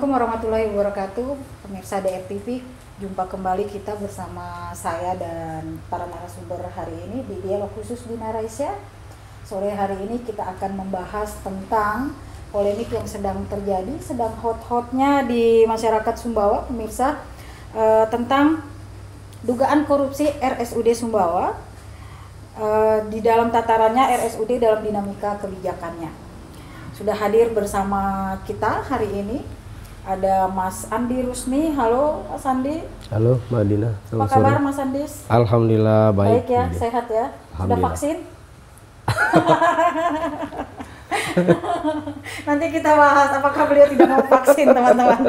Assalamualaikum warahmatullahi wabarakatuh, pemirsa DRTV. Jumpa kembali kita bersama saya dan para narasumber hari ini di Dialog Khusus Bina Raisya. Sore hari ini kita akan membahas tentang polemik yang sedang terjadi, sedang hot-hotnya di masyarakat Sumbawa, pemirsa, tentang dugaan korupsi RSUD Sumbawa. Di dalam tatarannya RSUD dalam dinamika kebijakannya. Sudah hadir bersama kita hari ini ada Mas Andi Rusni. Halo Mas Andi. Halo Mbak Dina. Apa kabar Mas Andi? Alhamdulillah baik. Baik ya, sehat ya. Sudah vaksin? Nanti kita bahas apakah beliau tidak mau vaksin, teman-teman.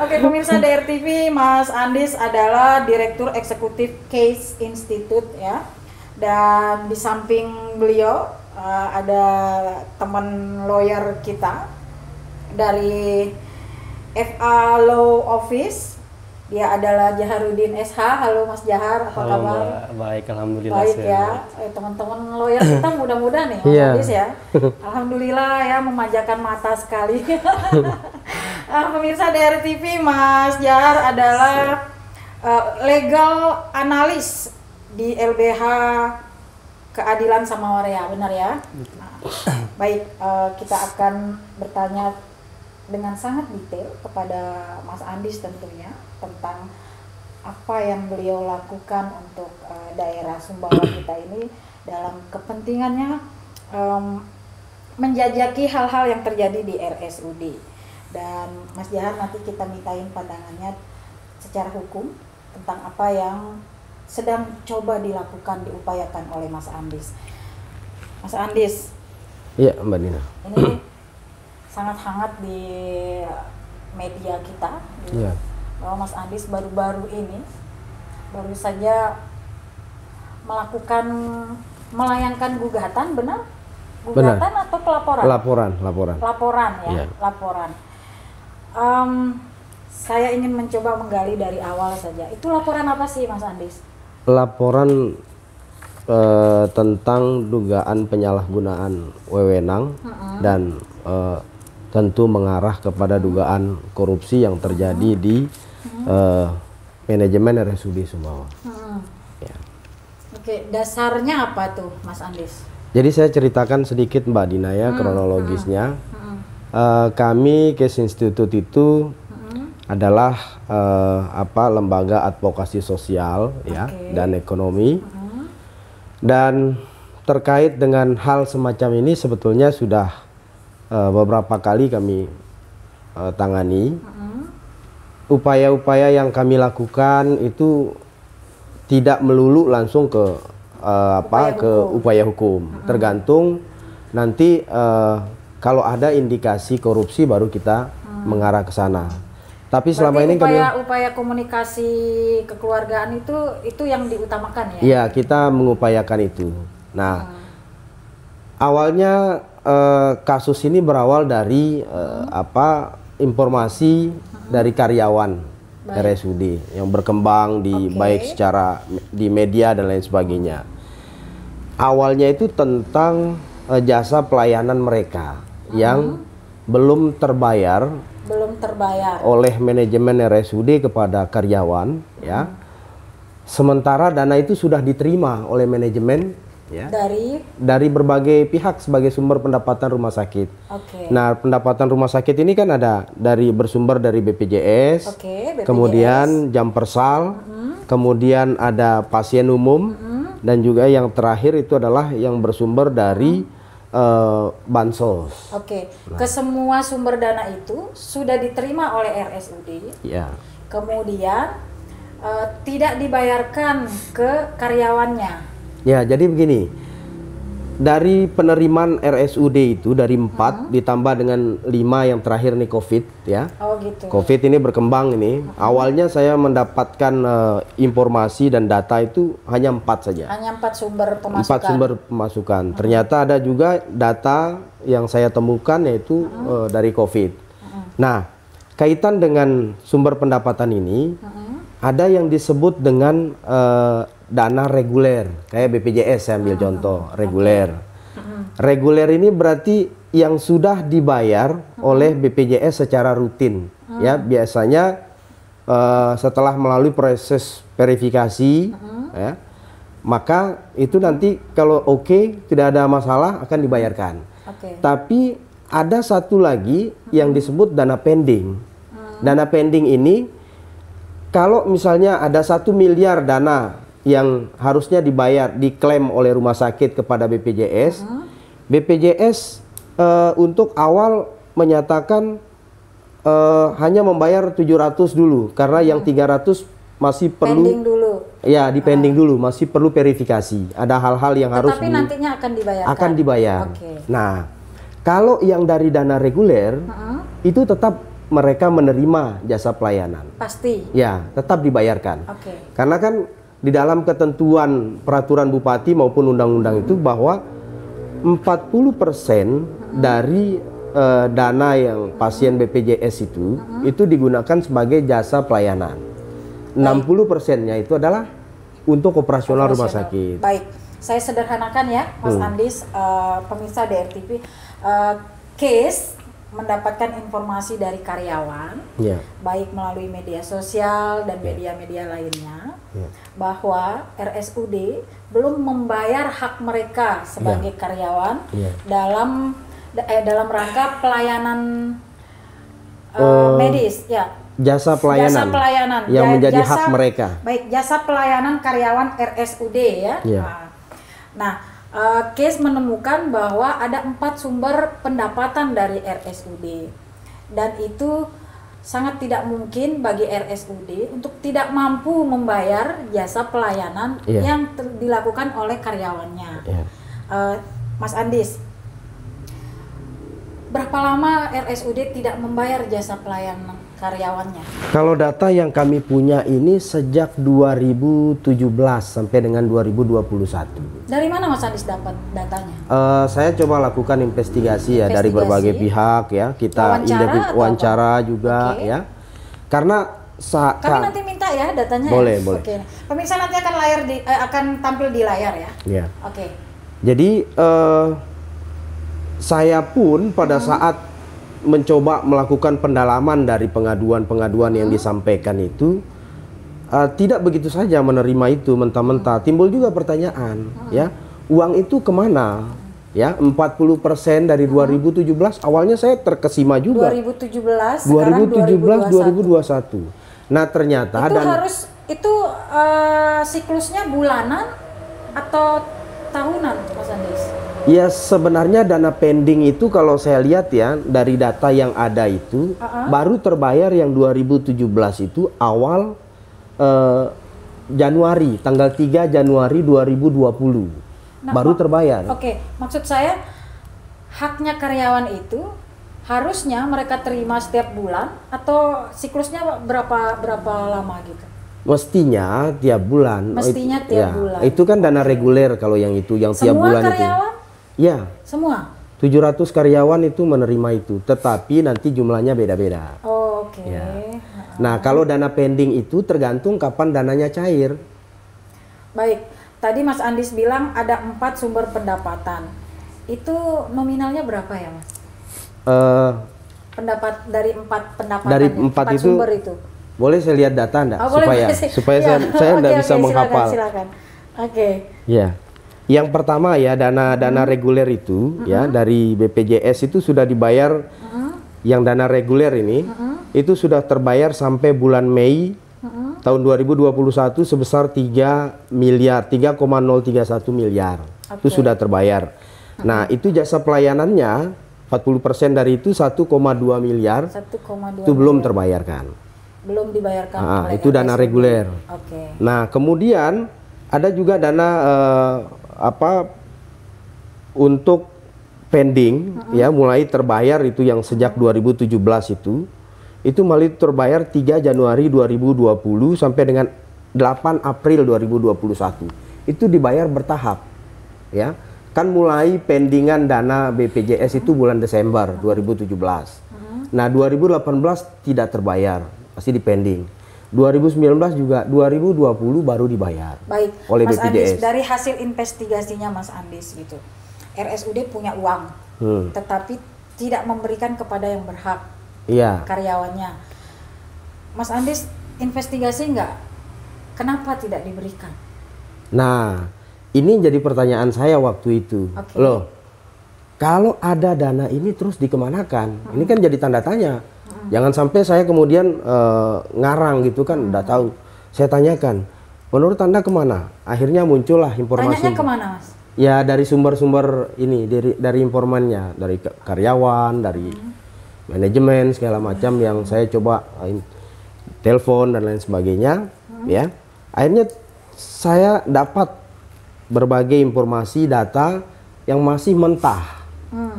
Oke, pemirsa DRTV, Mas Andis adalah Direktur Eksekutif Case Institute ya. Dan di samping beliau ada teman lawyer kita dari FA Law Office. Dia adalah Jaharuddin SH. Halo Mas Jahar, apa kabar? Baik, alhamdulillah. Baik ya, teman-teman lawyer kita mudah-mudah nih, Mas Andis ya. Alhamdulillah ya, memanjakan mata sekali. Pemirsa DRTV, Mas Jahar adalah legal analis di LBH Keadilan Samawaria, benar ya? Nah, baik, kita akan bertanya dengan sangat detail kepada Mas Andis tentunya tentang apa yang beliau lakukan untuk daerah Sumbawa kita ini dalam kepentingannya menjajaki hal-hal yang terjadi di RSUD. Dan Mas Jahar nanti kita mintain pandangannya secara hukum tentang apa yang sedang coba dilakukan, diupayakan oleh Mas Andis. Mas Andis. Iya Mbak Dina. Ini sangat hangat di media kita. Iya. Bahwa Mas Andis baru baru saja melayangkan gugatan, benar? Gugatan benar. Atau pelaporan? Laporan ya, iya. Laporan. Saya ingin mencoba menggali dari awal saja. Itu laporan apa sih Mas Andis? Laporan tentang dugaan penyalahgunaan wewenang dan tentu mengarah kepada dugaan korupsi yang terjadi di manajemen RSUD Sumbawa. Ya. Oke, dasarnya apa tuh Mas Andis? Jadi saya ceritakan sedikit Mbak Dina ya, kronologisnya. Kami Case Institute itu adalah lembaga advokasi sosial ya dan ekonomi. Dan terkait dengan hal semacam ini sebetulnya sudah beberapa kali kami tangani. Upaya-upaya yang kami lakukan itu tidak melulu langsung ke upaya hukum. Tergantung nanti kalau ada indikasi korupsi baru kita mengarah ke sana. Tapi selama ini upaya komunikasi kekeluargaan itu yang diutamakan ya? Iya, kita mengupayakan itu. Nah, awalnya kasus ini berawal dari informasi dari karyawan RSUD yang berkembang baik secara di media dan lain sebagainya. Awalnya itu tentang jasa pelayanan mereka yang belum terbayar oleh manajemen RSUD kepada karyawan ya. Sementara dana itu sudah diterima oleh manajemen ya dari berbagai pihak sebagai sumber pendapatan rumah sakit. Nah, pendapatan rumah sakit ini kan ada bersumber dari BPJS, kemudian jam persal, kemudian ada pasien umum, dan juga yang terakhir itu adalah yang bersumber dari bansos. Kesemua sumber dana itu sudah diterima oleh RSUD. Ya. Kemudian tidak dibayarkan ke karyawannya. Ya, jadi begini. Dari penerimaan RSUD itu dari 4 ditambah dengan 5 yang terakhir nih COVID ya. COVID ini berkembang ini. Awalnya saya mendapatkan informasi dan data itu hanya 4 saja. Hanya 4 sumber pemasukan. 4 sumber pemasukan. Ternyata ada juga data yang saya temukan yaitu dari COVID. Nah, kaitan dengan sumber pendapatan ini ada yang disebut dengan dana reguler, kayak BPJS saya ambil contoh reguler. Reguler ini berarti yang sudah dibayar oleh BPJS secara rutin. Ya, biasanya setelah melalui proses verifikasi, ya, maka itu nanti kalau oke, tidak ada masalah akan dibayarkan. Tapi ada satu lagi yang disebut dana pending. Dana pending ini kalau misalnya ada 1 miliar dana yang harusnya dibayar, diklaim oleh rumah sakit kepada BPJS, BPJS untuk awal menyatakan hanya membayar 700 dulu karena yang 300 masih perlu pending dulu. Ya, dipending dulu, masih perlu verifikasi. Ada hal-hal yang harus nantinya akan dibayarkan. Akan dibayar. Nah, kalau yang dari dana reguler itu tetap mereka menerima jasa pelayanan. Pasti. Ya, tetap dibayarkan. Karena kan di dalam ketentuan peraturan bupati maupun undang-undang itu bahwa 40% dari dana yang pasien BPJS itu digunakan sebagai jasa pelayanan. 60%-nya itu adalah untuk operasional rumah sakit. Baik, saya sederhanakan ya, Mas Andis, pemirsa DRTV, case mendapatkan informasi dari karyawan, baik melalui media sosial dan media-media lainnya, bahwa RSUD belum membayar hak mereka sebagai karyawan dalam rangka pelayanan medis, ya. Jasa pelayanan yang menjadi hak mereka. Baik, jasa pelayanan karyawan RSUD ya. Nah, case menemukan bahwa ada 4 sumber pendapatan dari RSUD dan itu sangat tidak mungkin bagi RSUD untuk tidak mampu membayar jasa pelayanan yang dilakukan oleh karyawannya. Mas Andis, berapa lama RSUD tidak membayar jasa pelayanan karyawannya? Kalau data yang kami punya ini sejak 2017 sampai dengan 2021. Dari mana Mas Andis dapat datanya? Saya coba lakukan investigasi ya dari berbagai pihak ya. Kita wawancara juga ya. Karena kami nanti minta ya datanya. Boleh. Oke. Pemirsa nanti akan akan tampil di layar ya. Iya. Oke. Jadi saya pun pada saat mencoba melakukan pendalaman dari pengaduan-pengaduan yang disampaikan itu tidak begitu saja menerima itu mentah-mentah. Timbul juga pertanyaan, ya, uang itu kemana? Ya, 40% dari 2017 awalnya saya terkesima juga. 2017 2021. Nah, ternyata itu siklusnya bulanan atau tahunan, Mas Andis? Ya, sebenarnya dana pending itu kalau saya lihat ya dari data yang ada itu baru terbayar yang 2017 itu awal Januari, tanggal 3 Januari 2020 baru terbayar. Oke, maksud saya haknya karyawan itu harusnya mereka terima setiap bulan atau siklusnya berapa lama gitu? Mestinya tiap bulan. Mestinya tiap bulan. Itu kan dana reguler kalau yang itu, yang tiap bulan itu. Semua karyawan? Ya. Semua? 700 karyawan itu menerima itu, tetapi nanti jumlahnya beda-beda. Oke. Ya. Nah, kalau dana pending itu tergantung kapan dananya cair. Baik, tadi Mas Andis bilang ada 4 sumber pendapatan. Itu nominalnya berapa ya, Mas? Dari 4 pendapatan. Dari 4 itu, sumber itu. Boleh saya lihat data enggak? Supaya ya. saya enggak bisa menghafal. Silakan. Oke. Ya. Yang pertama ya dana reguler itu ya dari BPJS itu sudah dibayar yang dana reguler ini itu sudah terbayar sampai bulan Mei tahun 2021 sebesar 3,031 miliar. Itu sudah terbayar. Nah, itu jasa pelayanannya 40% dari itu 1,2 miliar. 1,2 itu belum terbayarkan. Belum dibayarkan. Itu dana reguler. Oke. Nah, kemudian ada juga dana untuk pending ya mulai terbayar itu yang sejak 2017 itu mulai terbayar 3 Januari 2020 sampai dengan 8 April 2021. Itu dibayar bertahap. Ya. Kan mulai pendingan dana BPJS itu bulan Desember 2017. Nah, 2018 tidak terbayar, masih dipending. 2019 juga, 2020 baru dibayar. Baik, oleh Mas BPJS. Andis, dari hasil investigasinya Mas Andis gitu, RSUD punya uang tetapi tidak memberikan kepada yang berhak, Iya. karyawannya. Mas Andis investigasi nggak? Kenapa tidak diberikan? Nah, ini jadi pertanyaan saya waktu itu. Loh, kalau ada dana ini terus dikemanakan? Ini kan jadi tanda tanya. Jangan sampai saya kemudian ngarang gitu kan, udah tahu. Saya tanyakan, menurut Anda kemana? Akhirnya muncullah informasi. Tanyanya kemana, Mas? Ya dari sumber-sumber ini, dari informannya, dari karyawan, dari manajemen segala macam yang saya coba telepon dan lain sebagainya, ya. Akhirnya saya dapat berbagai informasi data yang masih mentah.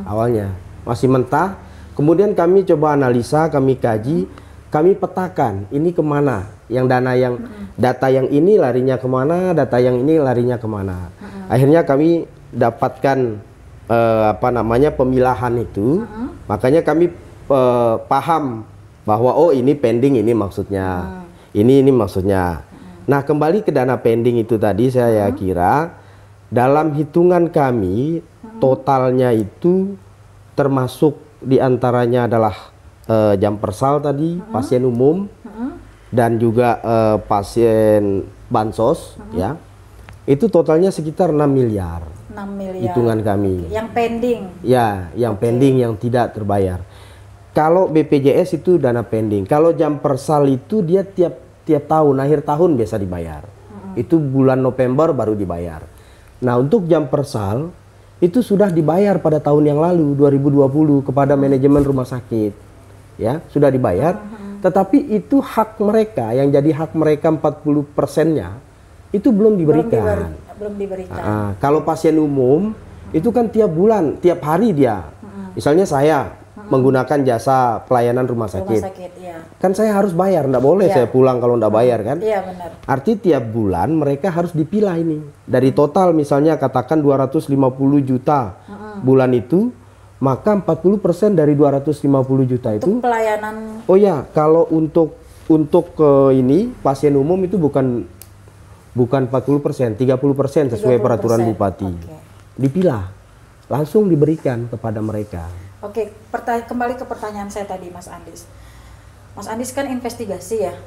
Awalnya masih mentah, kemudian kami coba analisa, kami kaji, kami petakan ini kemana, yang dana yang data yang ini larinya kemana, data yang ini larinya kemana. Akhirnya kami dapatkan pemilahan itu, makanya kami paham bahwa oh ini pending, ini maksudnya, ini maksudnya. Nah, kembali ke dana pending itu tadi, saya kira dalam hitungan kami totalnya itu termasuk diantaranya adalah jam persal tadi, pasien umum, dan juga pasien bansos, ya. Itu totalnya sekitar 6 miliar. 6 miliar. Hitungan kami. Yang pending. Ya, yang pending, yang tidak terbayar. Kalau BPJS itu dana pending. Kalau jam persal itu dia tiap tahun, akhir tahun biasa dibayar. Itu bulan November baru dibayar. Nah, untuk jam persal itu sudah dibayar pada tahun yang lalu 2020 kepada manajemen rumah sakit. Ya, sudah dibayar. Tetapi itu hak mereka, yang jadi hak mereka 40%-nya itu belum diberikan. Belum diberikan. Kalau pasien umum itu kan tiap bulan, tiap hari dia. Misalnya saya menggunakan jasa pelayanan rumah sakit. Ya. Kan saya harus bayar, enggak boleh saya pulang kalau enggak bayar kan? Iya, benar. Arti tiap bulan mereka harus dipilah ini. Dari total misalnya katakan 250 juta bulan itu, maka 40% dari 250 juta itu untuk pelayanan. Oh ya, kalau untuk ini pasien umum itu bukan 40%, 30% sesuai peraturan bupati. Dipilah, langsung diberikan kepada mereka. Oke, kembali ke pertanyaan saya tadi, Mas Andis. Mas Andis kan investigasi ya.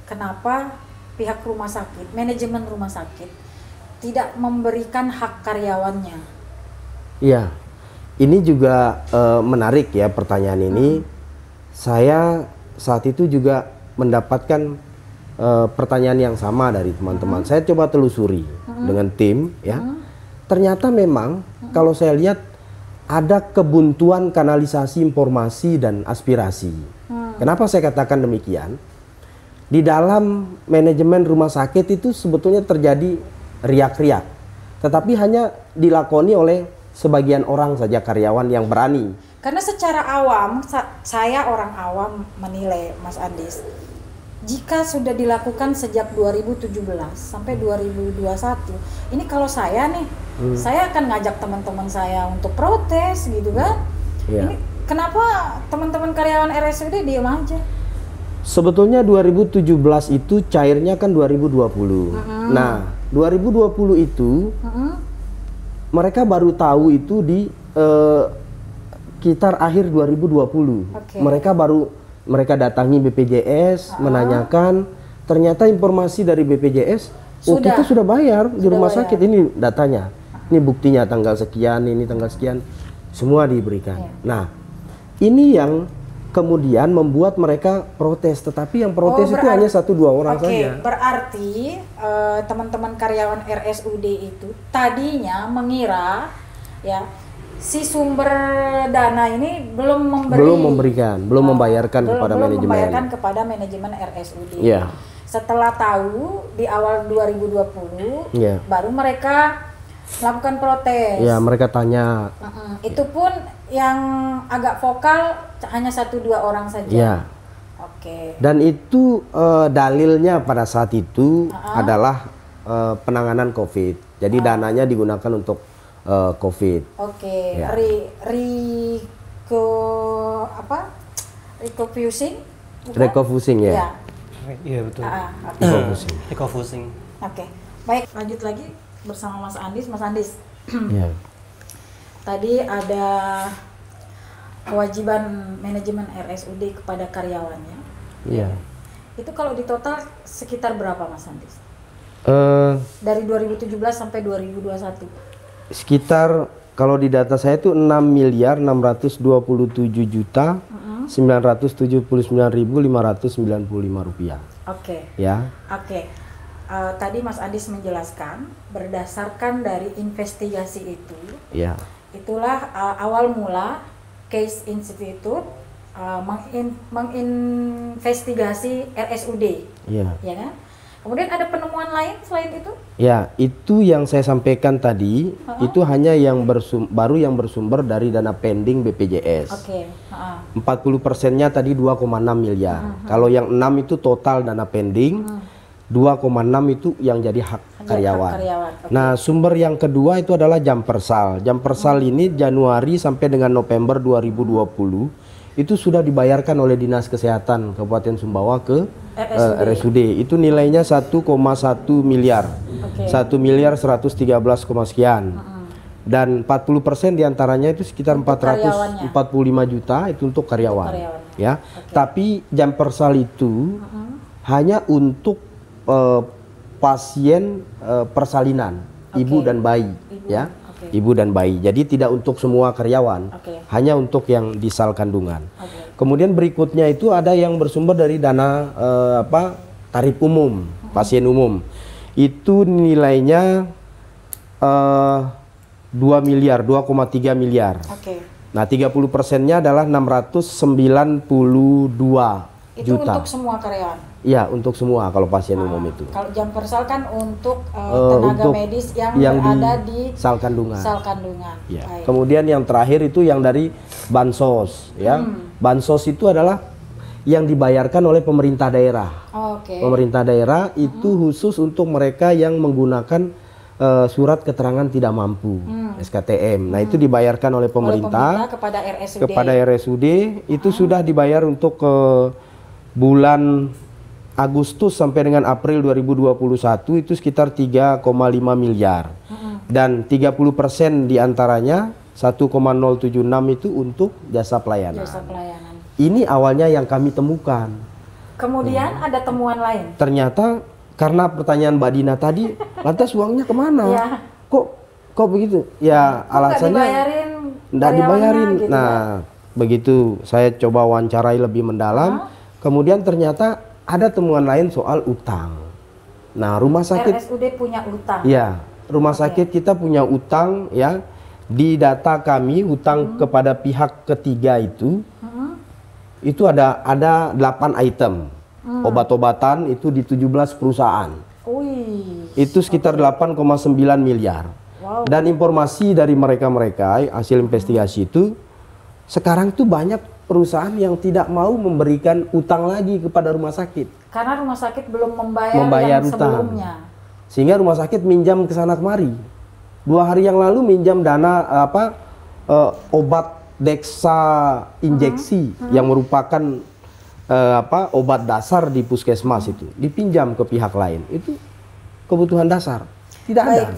Kenapa pihak rumah sakit, manajemen rumah sakit tidak memberikan hak karyawannya? Iya, ini juga menarik ya pertanyaan ini. Saya saat itu juga mendapatkan pertanyaan yang sama dari teman-teman. Saya coba telusuri dengan tim ya. Ternyata memang kalau saya lihat ada kebuntuan kanalisasi informasi dan aspirasi. Kenapa saya katakan demikian? Di dalam manajemen rumah sakit itu sebetulnya terjadi riak-riak, tetapi hanya dilakoni oleh sebagian orang saja, karyawan yang berani. Karena secara awam, saya orang awam menilai, Mas Andis, jika sudah dilakukan sejak 2017 sampai 2021, ini kalau saya nih, saya akan ngajak teman-teman saya untuk protes gitu kan. Ini kenapa teman-teman karyawan RSUD diam aja? Sebetulnya 2017 itu cairnya kan 2020. Nah, 2020 itu mereka baru tahu itu di sekitar akhir 2020. Mereka datangi BPJS menanyakan, ternyata informasi dari BPJS kita sudah bayar di rumah sakit, ini datanya, ini buktinya tanggal sekian, ini tanggal sekian, semua diberikan. Nah, ini yang kemudian membuat mereka protes, tetapi yang protes itu hanya 1-2 orang saja. Berarti teman-teman karyawan RSUD itu tadinya mengira ya si sumber dana ini belum membayarkan kepada manajemen RSUD. Setelah tahu di awal 2020 baru mereka melakukan protes. Ya, mereka tanya. Itu pun yang agak vokal hanya 1-2 orang saja. Dan itu dalilnya pada saat itu adalah penanganan COVID. Jadi dananya digunakan untuk COVID. Recofusing ya. Iya betul. Recofusing. Baik, lanjut lagi bersama Mas Andis. Mas Andis, tadi ada kewajiban manajemen RSUD kepada karyawannya. Iya. Itu kalau di total sekitar berapa Mas Andis? Dari 2017 sampai 2021. Sekitar kalau di data saya itu 6.627.979.595 rupiah. Oke. Ya. Oke. Tadi Mas Andis menjelaskan berdasarkan dari investigasi itu. Ya. Itulah awal mula Case Institute menginvestigasi RSUD. Iya. Ya kan? Kemudian ada penemuan lain selain itu? Ya, itu yang saya sampaikan tadi, itu hanya yang baru yang bersumber dari dana pending BPJS. Oke. 40%-nya tadi 2,6 miliar. Kalau yang 6 itu total dana pending, 2,6 itu yang jadi hak karyawan. Okay. Nah, sumber yang kedua itu adalah jam persal. Jam persal ini Januari sampai dengan November 2020 itu sudah dibayarkan oleh Dinas Kesehatan Kabupaten Sumbawa ke RSUD. Itu nilainya 1,1 miliar. 1 miliar 113, sekian. Dan 40% diantaranya itu sekitar 445 juta itu untuk karyawan. Ya. Tapi jam persal itu hanya untuk pasien persalinan, ibu dan bayi, ya. Ibu dan bayi. Jadi tidak untuk semua karyawan, hanya untuk yang di sal kandungan. Kemudian berikutnya itu ada yang bersumber dari dana tarif umum, pasien umum. Itu nilainya 2 miliar, 2,3 miliar. Nah, 30%-nya adalah 692 itu juta. Untuk semua karyawan? Iya, untuk semua kalau pasien umum itu. Kalau jam persal kan untuk tenaga medis yang berada di sal kandungan. Sal kandungan. Ya. Kemudian yang terakhir itu yang dari bansos, ya. Bansos itu adalah yang dibayarkan oleh pemerintah daerah. Pemerintah daerah itu khusus untuk mereka yang menggunakan surat keterangan tidak mampu, SKTM. Nah, itu dibayarkan oleh pemerintah kepada RSUD. Itu sudah dibayar untuk bulan Agustus sampai dengan April 2021 itu sekitar 3,5 miliar. Dan 30% diantaranya 1,076 itu untuk jasa pelayanan. Ini awalnya yang kami temukan. Kemudian ada temuan lain? Ternyata karena pertanyaan Mbak Dina tadi, lantas uangnya kemana? Ya. Kok begitu? Ya alasannya nggak dibayarin. Gitu, nah, begitu saya coba wawancarai lebih mendalam. Kemudian ternyata ada temuan lain soal utang. Nah, rumah sakit RSUD punya utang. Ya, rumah sakit kita punya utang, ya. Di data kami utang kepada pihak ketiga itu ada 8 item. Obat-obatan itu di 17 perusahaan. Itu sekitar 8,9 miliar. Dan informasi dari mereka-mereka hasil investigasi itu sekarang tuh banyak perusahaan yang tidak mau memberikan utang lagi kepada rumah sakit. Karena rumah sakit belum membayar yang utang. Sebelumnya. Sehingga rumah sakit minjam ke sana kemari. 2 hari yang lalu minjam dana obat Dexa injeksi yang merupakan obat dasar di puskesmas itu dipinjam ke pihak lain. Itu kebutuhan dasar. Tidak ada.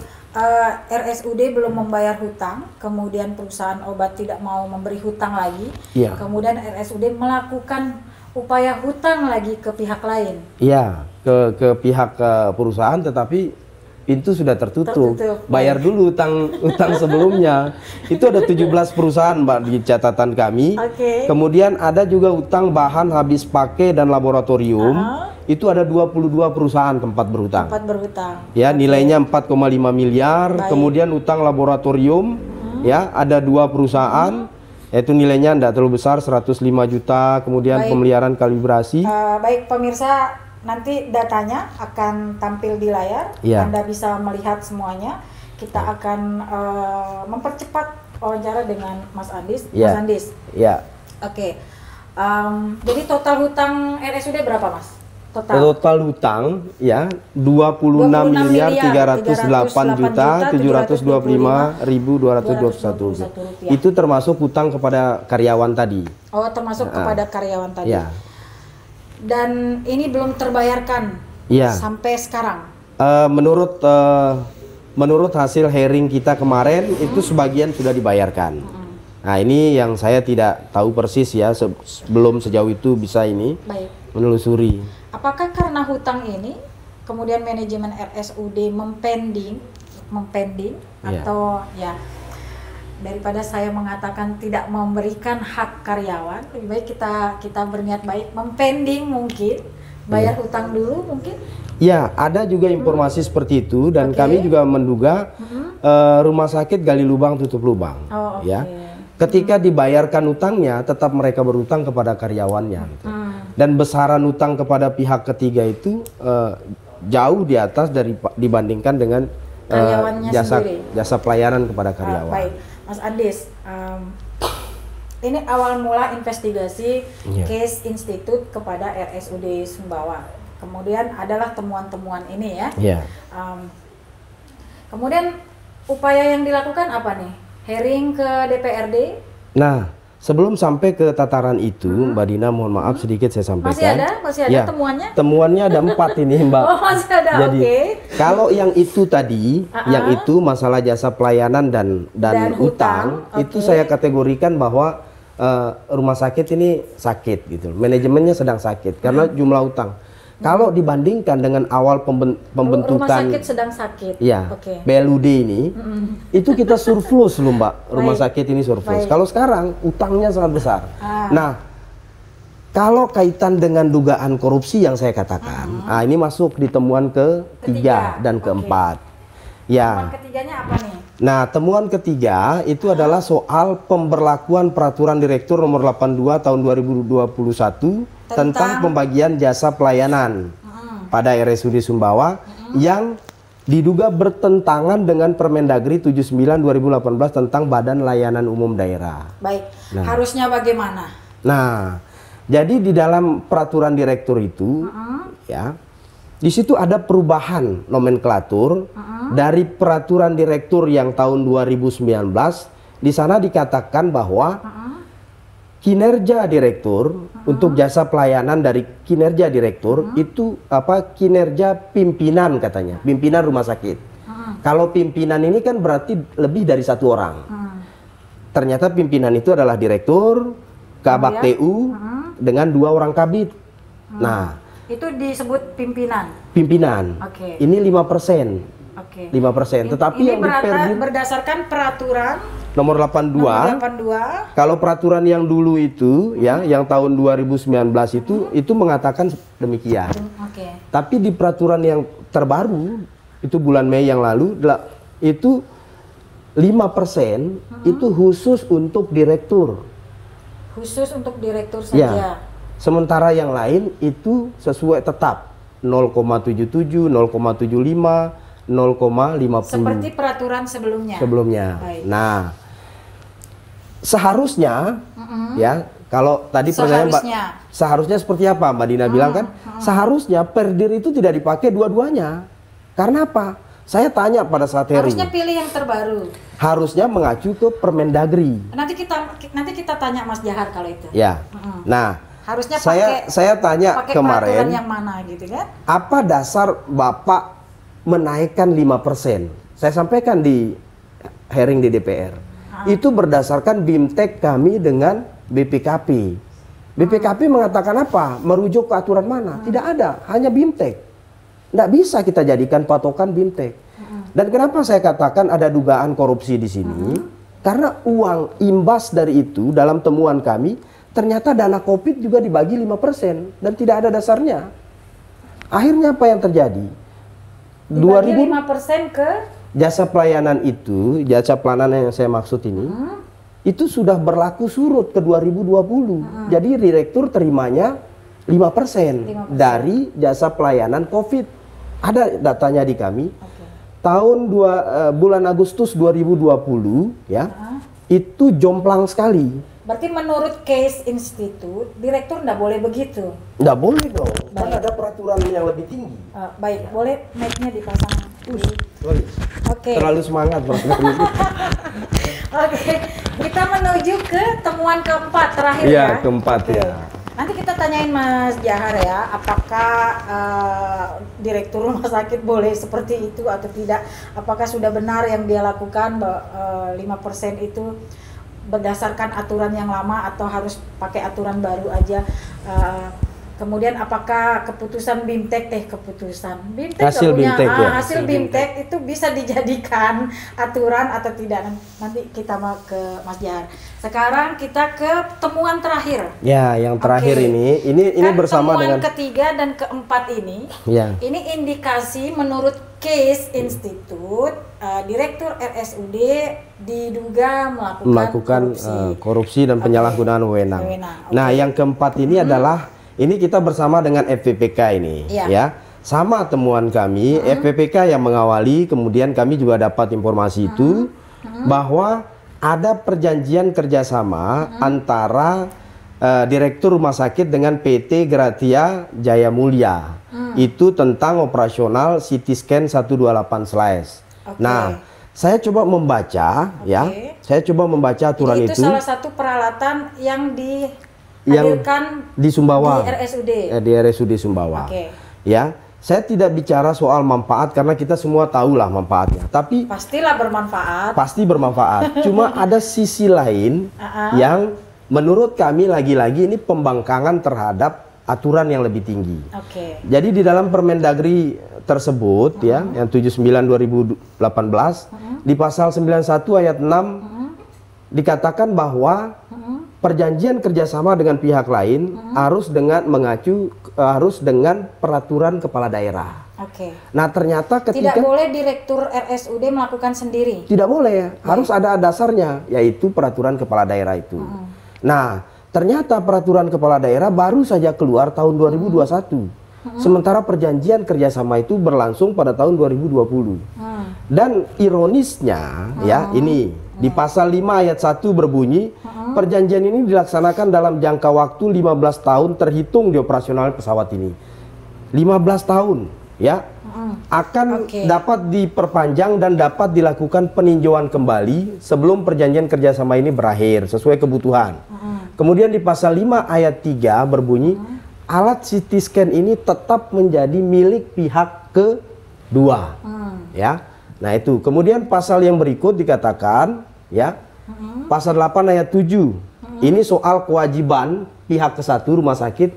RSUD belum membayar hutang, kemudian perusahaan obat tidak mau memberi hutang lagi, kemudian RSUD melakukan upaya hutang lagi ke pihak lain. Iya, ke pihak perusahaan, tetapi pintu sudah tertutup. Bayar dulu utang sebelumnya. Itu ada 17 perusahaan, Mbak, di catatan kami. Kemudian ada juga utang bahan habis pakai dan laboratorium. Itu ada 22 perusahaan tempat berhutang. Ya, nilainya 4,5 miliar. Kemudian utang laboratorium, ya, ada 2 perusahaan. Yaitu nilainya tidak terlalu besar, 105 juta. Kemudian pemeliharaan kalibrasi. Baik pemirsa, nanti datanya akan tampil di layar. Anda bisa melihat semuanya. Kita akan mempercepat wawancara dengan Mas Andis. Mas Andis. Oke. Jadi total hutang RSUD berapa, Mas? Total hutang ya 26 miliar 308 juta 725.221 rupiah. Itu termasuk hutang kepada karyawan tadi. Oh, termasuk kepada karyawan tadi. Dan ini belum terbayarkan sampai sekarang. Menurut menurut hasil hearing kita kemarin itu sebagian sudah dibayarkan. Nah ini yang saya tidak tahu persis ya, sebelum sejauh itu bisa ini menelusuri. Apakah karena hutang ini kemudian manajemen RSUD mempending atau ya daripada saya mengatakan tidak memberikan hak karyawan, lebih baik kita berniat baik mempending mungkin bayar hutang dulu mungkin. Ya, ada juga informasi seperti itu dan kami juga menduga rumah sakit gali lubang tutup lubang. Ya, ketika dibayarkan utangnya, tetap mereka berutang kepada karyawannya. Gitu. Dan besaran utang kepada pihak ketiga itu jauh di atas dibandingkan dengan jasa pelayanan kepada karyawan. Baik, Mas Andis. Ini awal mula investigasi case institut kepada RSUD Sumbawa. Kemudian adalah temuan-temuan ini ya. Kemudian upaya yang dilakukan apa nih? Hearing ke DPRD? Nah, sebelum sampai ke tataran itu, Mbak Dina, mohon maaf sedikit saya sampaikan. Masih ada temuannya? Temuannya ada 4 ini, Mbak. Oh, masih ada. Jadi, kalau yang itu tadi, yang itu masalah jasa pelayanan dan utang, itu saya kategorikan bahwa rumah sakit ini sakit gitu. Manajemennya sedang sakit karena jumlah utang. Kalau dibandingkan dengan awal pembentukan rumah sakit sedang sakit, ya, BLUD ini, itu kita surplus loh Mbak, rumah sakit ini surplus. Kalau sekarang utangnya sangat besar. Nah, kalau kaitan dengan dugaan korupsi yang saya katakan, ini masuk di temuan ketiga dan keempat. Ya. Temuan ketiganya apa nih? Nah, temuan ketiga itu adalah soal pemberlakuan Peraturan Direktur Nomor 82 Tahun 2021 tentang pembagian jasa pelayanan pada RSUD Sumbawa yang diduga bertentangan dengan Permendagri 79 2018 tentang Badan Layanan Umum Daerah. Baik. Harusnya bagaimana? Nah, jadi di dalam peraturan direktur itu ya, di situ ada perubahan nomenklatur dari peraturan direktur yang tahun 2019. Di sana dikatakan bahwa kinerja direktur untuk jasa pelayanan dari kinerja direktur itu kinerja pimpinan katanya, pimpinan rumah sakit. Kalau pimpinan ini kan berarti lebih dari 1 orang. Ternyata pimpinan itu adalah direktur, kabak TU dengan 2 orang kabit. Nah, itu disebut pimpinan. Pimpinan. Ini 5%. 5%. Tetapi ini yang berdasarkan peraturan nomor 82. Kalau peraturan yang dulu itu ya, yang tahun 2019 itu mengatakan demikian. Tapi di peraturan yang terbaru itu bulan Mei yang lalu itu 5% itu khusus untuk direktur. Khusus untuk direktur saja. Ya. Sementara yang lain itu sesuai tetap 0,77, 0,75, 0,50. Seperti peraturan sebelumnya. Baik. Nah, seharusnya ya, kalau tadi pertanyaan seharusnya seperti apa Mbak Dina bilang kan? Seharusnya Perdir itu tidak dipakai dua-duanya. Karena apa? Saya tanya pada saat hearing. Harusnya pilih yang terbaru. Harusnya mengacu ke Permendagri. Nanti kita tanya Mas Jahar kalau itu. Ya. Nah, harusnya saya tanya kemarin yang mana gitu kan? Apa dasar Bapak menaikkan 5%? Saya sampaikan di hearing di DPR. Itu berdasarkan BIMTEK kami dengan BPKP. BPKP mengatakan apa? Merujuk ke aturan mana? Tidak ada, hanya BIMTEK. Tidak bisa kita jadikan patokan BIMTEK. Dan kenapa saya katakan ada dugaan korupsi di sini? Karena uang imbas dari itu dalam temuan kami, ternyata dana COVID juga dibagi 5% dan tidak ada dasarnya. Akhirnya apa yang terjadi? 5% ke jasa pelayanan itu, jasa pelayanan yang saya maksud ini, itu sudah berlaku surut ke 2020. Jadi direktur terimanya 5% dari jasa pelayanan COVID. Ada datanya di kami. Tahun bulan Agustus 2020 ya, itu jomplang sekali. Berarti menurut case institut, direktur nggak boleh begitu? Nggak boleh dong, kan ada peraturan yang lebih tinggi. Baik, boleh mic-nya dipasang. Terlalu semangat Mas. Oke, kita menuju ke temuan keempat terakhir ya. Iya, keempat ya. Nanti kita tanyain Mas Jahar ya, apakah direktur rumah sakit boleh seperti itu atau tidak? Apakah sudah benar yang dia lakukan 5% itu berdasarkan aturan yang lama atau harus pakai aturan baru aja? Kemudian apakah keputusan BIMTEK hasil BIMTEK ya? Hasil BIMTEK itu bisa dijadikan aturan atau tidak? Nanti kita mau ke Mas Jahar. Sekarang kita ke temuan terakhir. Ya, yang terakhir ini kan bersama dengan temuan ketiga dan keempat ini. Ya. Ini indikasi menurut Case Institute, Direktur RSUD diduga melakukan korupsi dan penyalahgunaan wewenang. Nah, yang keempat ini adalah ini kita bersama dengan FPPK ini, ya. Sama temuan kami, FPPK yang mengawali, kemudian kami juga dapat informasi itu bahwa ada perjanjian kerjasama antara Direktur Rumah Sakit dengan PT Gratia Jaya Mulia. Itu tentang operasional CT scan 128/. Nah, saya coba membaca, ya. Saya coba membaca aturan itu. Itu salah satu peralatan yang dihadirkan di Sumbawa, di RSUD. Di RSUD Sumbawa. Ya, saya tidak bicara soal manfaat karena kita semua tahulah manfaatnya. Tapi pastilah bermanfaat. Pasti bermanfaat. Cuma ada sisi lain yang menurut kami lagi-lagi ini pembangkangan terhadap aturan yang lebih tinggi. Jadi di dalam Permendagri tersebut ya, yang 79/2018 di pasal 91 ayat 6 dikatakan bahwa perjanjian kerjasama dengan pihak lain harus dengan peraturan kepala daerah. Nah, ternyata ketika tidak boleh direktur RSUD melakukan sendiri. Tidak boleh, harus ada dasarnya, yaitu peraturan kepala daerah itu. Nah, ternyata peraturan kepala daerah baru saja keluar tahun 2021. Sementara perjanjian kerjasama itu berlangsung pada tahun 2020. Dan ironisnya ya, ini di pasal 5 ayat 1 berbunyi, perjanjian ini dilaksanakan dalam jangka waktu 15 tahun terhitung di operasional pesawat ini. 15 tahun ya, akan dapat diperpanjang dan dapat dilakukan peninjauan kembali sebelum perjanjian kerjasama ini berakhir sesuai kebutuhan. Kemudian di pasal 5 ayat 3 berbunyi, alat CT scan ini tetap menjadi milik pihak kedua. Ya. Nah, itu. Kemudian pasal yang berikut dikatakan ya, pasal 8 ayat 7. Ini soal kewajiban pihak ke-1 rumah sakit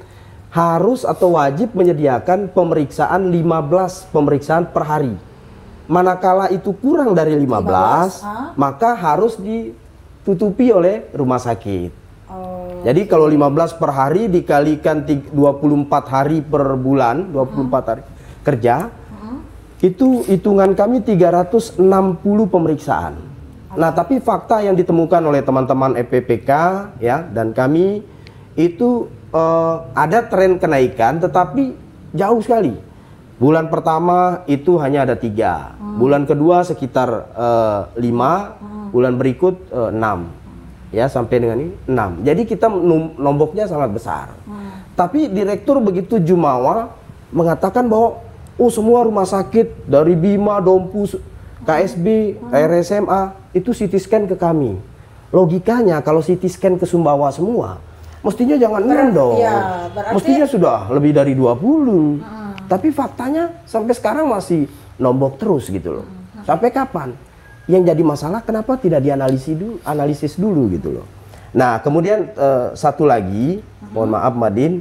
harus atau wajib menyediakan pemeriksaan 15 pemeriksaan per hari. Manakala itu kurang dari 15 maka harus ditutupi oleh rumah sakit. Jadi kalau 15 per hari dikalikan 24 hari per bulan, 24 hari kerja, itu hitungan kami 360 pemeriksaan. Nah, tapi fakta yang ditemukan oleh teman-teman FPPK ya dan kami itu ada tren kenaikan, tetapi jauh sekali. Bulan pertama itu hanya ada 3, bulan kedua sekitar 5, bulan berikut 6, ya sampai dengan ini 6. Jadi kita nomboknya sangat besar. Tapi direktur begitu jumawa mengatakan bahwa semua rumah sakit dari Bima, Dompu, KSB, RSMA itu CT scan ke kami. Logikanya kalau CT scan ke Sumbawa semua, mestinya jangan 6 dong. Ya, mestinya sudah lebih dari 20. Tapi faktanya sampai sekarang masih nombok terus gitu loh. Sampai kapan? Yang jadi masalah kenapa tidak analisis dulu gitu loh. Nah, kemudian satu lagi, mohon maaf Madin,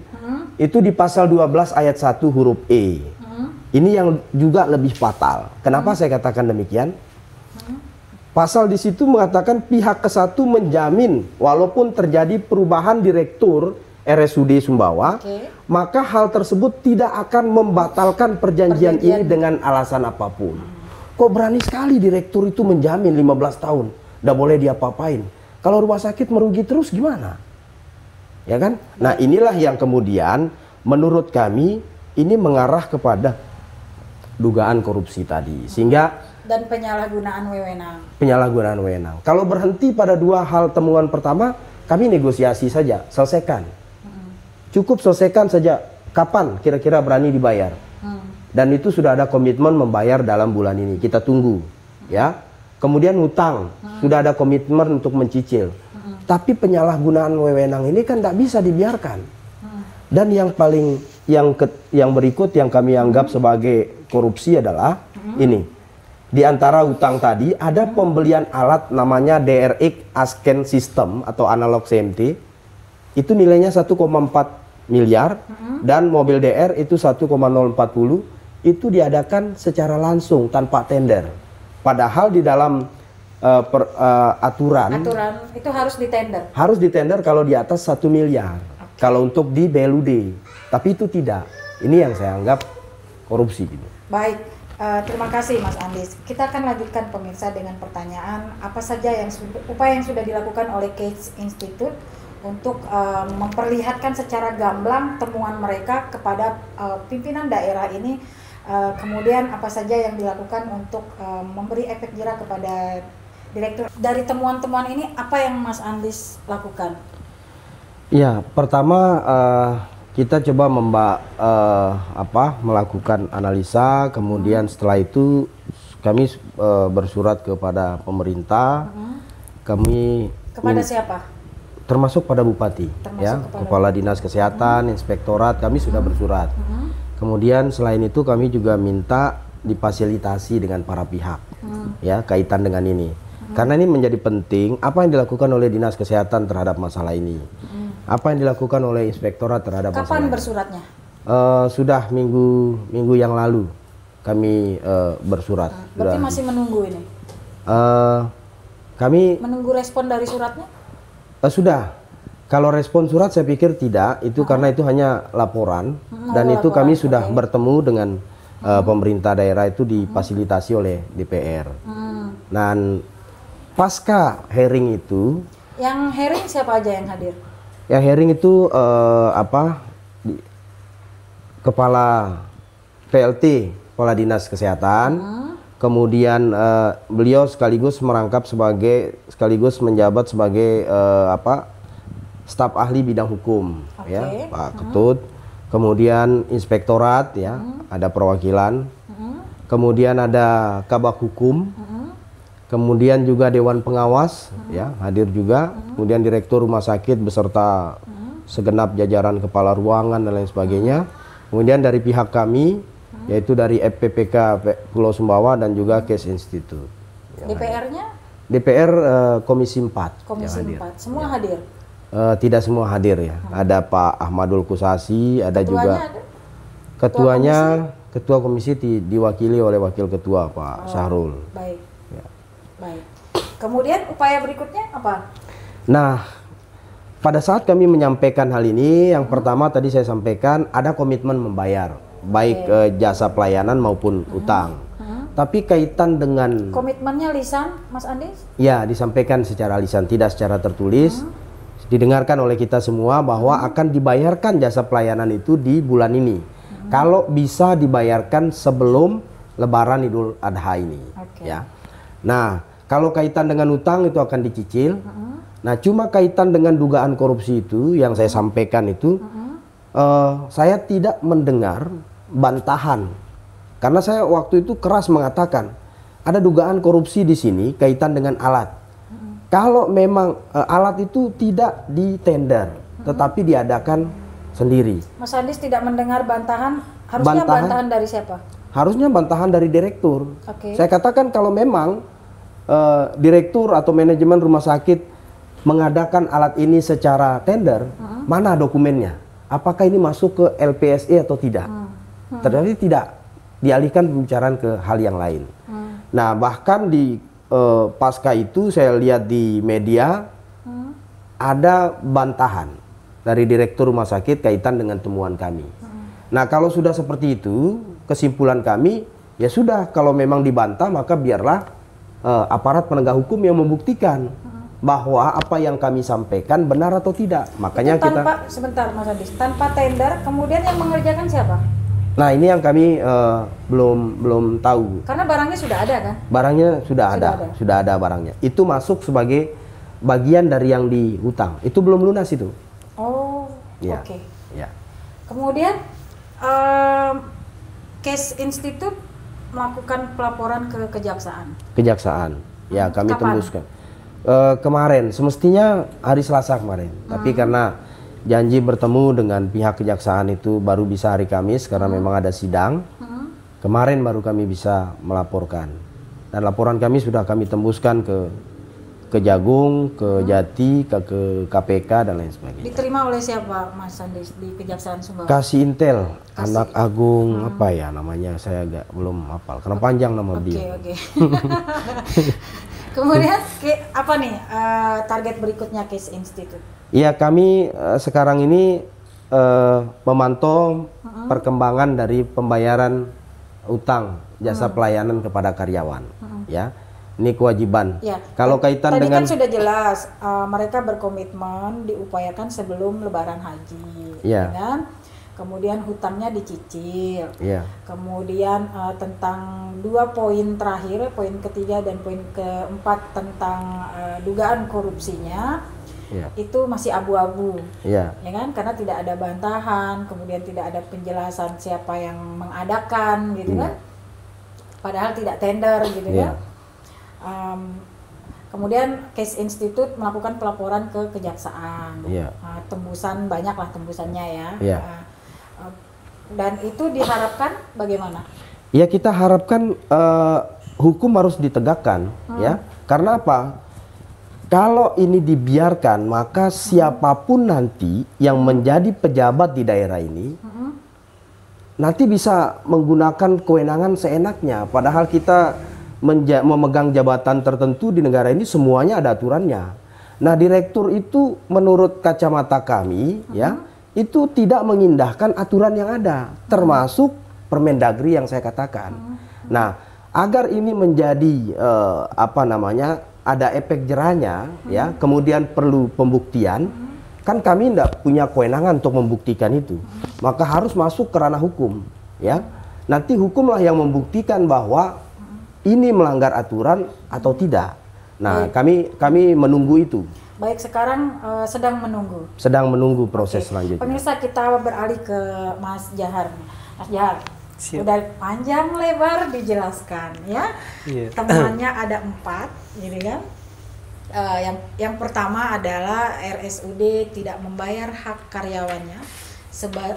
itu di pasal 12 ayat 1 huruf E. Ini yang juga lebih fatal. Kenapa saya katakan demikian? Pasal di situ mengatakan pihak ke-1 menjamin walaupun terjadi perubahan direktur RSUD Sumbawa, maka hal tersebut tidak akan membatalkan perjanjian ini dengan alasan apapun. Kok berani sekali direktur itu menjamin 15 tahun, tidak boleh diapa-apain. Kalau rumah sakit merugi terus gimana? Ya kan? Nah, inilah yang kemudian menurut kami ini mengarah kepada dugaan korupsi tadi, sehingga dan penyalahgunaan wewenang. Penyalahgunaan wewenang. Kalau berhenti pada dua hal temuan pertama, kami negosiasi saja, selesaikan. Cukup selesaikan saja. Kapan kira-kira berani dibayar? Dan itu sudah ada komitmen membayar dalam bulan ini. Kita tunggu, ya. Kemudian hutang, sudah ada komitmen untuk mencicil. Tapi penyalahgunaan wewenang ini kan tidak bisa dibiarkan. Dan yang berikut yang kami anggap sebagai korupsi adalah ini. Di antara utang tadi ada pembelian alat namanya DRX Asken System atau analog CMT. Itu nilainya 1,4 miliar dan mobil DR itu 1,040 itu diadakan secara langsung tanpa tender. Padahal di dalam aturan itu harus ditender. Harus ditender kalau di atas 1 miliar. Kalau untuk di BLUD. Tapi itu tidak. Ini yang saya anggap korupsi gitu. Baik, terima kasih Mas Andis. Kita akan lanjutkan pemirsa dengan pertanyaan apa saja upaya yang sudah dilakukan oleh Case Institute untuk memperlihatkan secara gamblang temuan mereka kepada pimpinan daerah ini. Kemudian apa saja yang dilakukan untuk memberi efek jera kepada direktur. Dari temuan-temuan ini apa yang Mas Andis lakukan? Ya, pertama kita coba melakukan analisa, kemudian setelah itu kami bersurat kepada pemerintah. Kami kepada siapa? Termasuk pada Bupati, Kepala Dinas Kesehatan, Inspektorat, kami sudah bersurat. Kemudian selain itu kami juga minta difasilitasi dengan para pihak, ya kaitan dengan ini. Karena ini menjadi penting apa yang dilakukan oleh Dinas Kesehatan terhadap masalah ini. Apa yang dilakukan oleh Inspektorat terhadap masalah ini. Kapan bersuratnya? Sudah minggu yang lalu kami bersurat. Berarti masih menunggu ini? Kami menunggu respon dari suratnya? Sudah. Kalau respon surat saya pikir tidak, itu karena itu hanya laporan dan itu laporan, kami sudah bertemu dengan pemerintah daerah itu difasilitasi oleh DPR. Dan pasca hearing itu, yang hearing siapa aja yang hadir? Yang hearing itu Kepala PLT, Kepala Dinas Kesehatan, kemudian beliau sekaligus menjabat sebagai staf ahli bidang hukum, ya Pak Ketut, kemudian Inspektorat, ya ada perwakilan, kemudian ada Kabak Hukum, kemudian juga Dewan Pengawas, ya hadir juga, kemudian Direktur Rumah Sakit beserta segenap jajaran kepala ruangan dan lain sebagainya, kemudian dari pihak kami, yaitu dari FPPK Pulau Sumbawa dan juga Case Institute. DPR-nya? DPR Komisi 4. Komisi 4, semua hadir? Tidak semua hadir ya. Ada Pak Ahmadul Kusasi, ada juga ada? Ketua komisi diwakili oleh Wakil Ketua Pak Syahrul. Baik. Ya. Baik. Kemudian upaya berikutnya apa? Nah, pada saat kami menyampaikan hal ini, yang pertama tadi saya sampaikan ada komitmen membayar, baik jasa pelayanan maupun utang. Tapi kaitan dengan komitmennya lisan, Mas Andis? Ya, disampaikan secara lisan, tidak secara tertulis. Didengarkan oleh kita semua bahwa akan dibayarkan jasa pelayanan itu di bulan ini. Kalau bisa dibayarkan sebelum Lebaran Idul Adha ini. Ya. Nah, kalau kaitan dengan utang itu akan dicicil. Nah, cuma kaitan dengan dugaan korupsi itu yang saya sampaikan itu, saya tidak mendengar bantahan. Karena saya waktu itu keras mengatakan ada dugaan korupsi di sini kaitan dengan alat. Kalau memang alat itu tidak ditender, tetapi diadakan sendiri. Mas Andis tidak mendengar bantahan, harusnya bantahan dari siapa? Harusnya bantahan dari direktur. Saya katakan kalau memang direktur atau manajemen rumah sakit mengadakan alat ini secara tender, mana dokumennya? Apakah ini masuk ke LPSE atau tidak? Ternyata tidak, dialihkan pembicaraan ke hal yang lain. Nah, bahkan di pasca itu saya lihat di media ada bantahan dari direktur rumah sakit kaitan dengan temuan kami. Nah, kalau sudah seperti itu, kesimpulan kami ya sudah, kalau memang dibantah maka biarlah aparat penegak hukum yang membuktikan bahwa apa yang kami sampaikan benar atau tidak. Makanya sebentar Mas Andis, tanpa tender kemudian yang mengerjakan siapa? Nah, ini yang kami belum tahu. Karena barangnya sudah ada kan? Barangnya sudah ada barangnya. Itu masuk sebagai bagian dari yang dihutang. Itu belum lunas itu. Oh, ya. Oke. Ya. Kemudian Case Institute melakukan pelaporan ke kejaksaan. Kejaksaan. Ya, kami Kapan? tembuskan. Kemarin, semestinya hari Selasa kemarin. Tapi karena janji bertemu dengan pihak kejaksaan itu baru bisa hari Kamis karena memang ada sidang. Kemarin baru kami bisa melaporkan. Dan laporan kami sudah kami tembuskan ke Kejagung, ke Jati, ke KPK dan lain sebagainya. Diterima oleh siapa Mas Sandi di Kejaksaan Sumbawa? Kasih Intel, Anak Agung apa ya namanya, saya agak belum hafal karena panjang nama dia. Oke. Kemudian apa nih target berikutnya Case Institute? Iya, kami sekarang ini memantau perkembangan dari pembayaran utang jasa pelayanan kepada karyawan, ya. Ini kewajiban. Ya. Kalau kaitan tadi dengan kan sudah jelas mereka berkomitmen diupayakan sebelum Lebaran Haji, ya kan? Kemudian hutangnya dicicil. Ya. Kemudian tentang 2 poin terakhir, poin ketiga dan poin keempat tentang dugaan korupsinya, ya, itu masih abu-abu, ya kan? Karena tidak ada bantahan, kemudian tidak ada penjelasan siapa yang mengadakan, gitu kan? Padahal tidak tender, gitu kan? Kemudian Case Institute melakukan pelaporan ke kejaksaan, tembusan banyak lah tembusannya ya. Dan itu diharapkan bagaimana? Ya, kita harapkan hukum harus ditegakkan, ya. Karena apa? Kalau ini dibiarkan, maka siapapun nanti yang menjadi pejabat di daerah ini nanti bisa menggunakan kewenangan seenaknya. Padahal kita memegang jabatan tertentu di negara ini semuanya ada aturannya. Nah, direktur itu menurut kacamata kami ya, itu tidak mengindahkan aturan yang ada, termasuk Permendagri yang saya katakan. Nah, agar ini menjadi ada efek jerahnya ya, kemudian perlu pembuktian, kan kami tidak punya kewenangan untuk membuktikan itu. Maka harus masuk ke ranah hukum ya. Nanti hukumlah yang membuktikan bahwa ini melanggar aturan atau tidak. Nah, kami menunggu itu. Baik, sekarang sedang menunggu. Sedang menunggu proses selanjutnya. Pemirsa, kita beralih ke Mas Jahar. Mas Jahar, udah panjang lebar dijelaskan ya. Temuannya ada 4, gitu kan? Yang pertama adalah RSUD tidak membayar hak karyawannya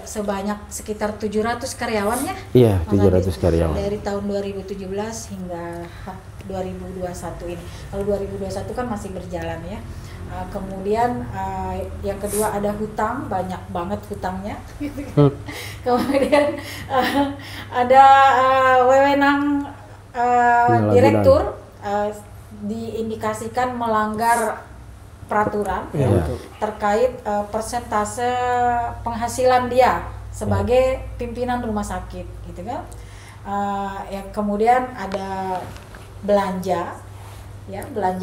sebanyak sekitar 700 karyawan ya? Iya, 700 karyawan. Dari tahun 2017 hingga 2021 ini. Kalau 2021 kan masih berjalan ya. Kemudian yang kedua ada hutang, banyak banget hutangnya. Kemudian ada wewenang direktur diindikasikan melanggar peraturan terkait persentase penghasilan dia sebagai pimpinan rumah sakit, gitu kan? Yang kemudian ada belanja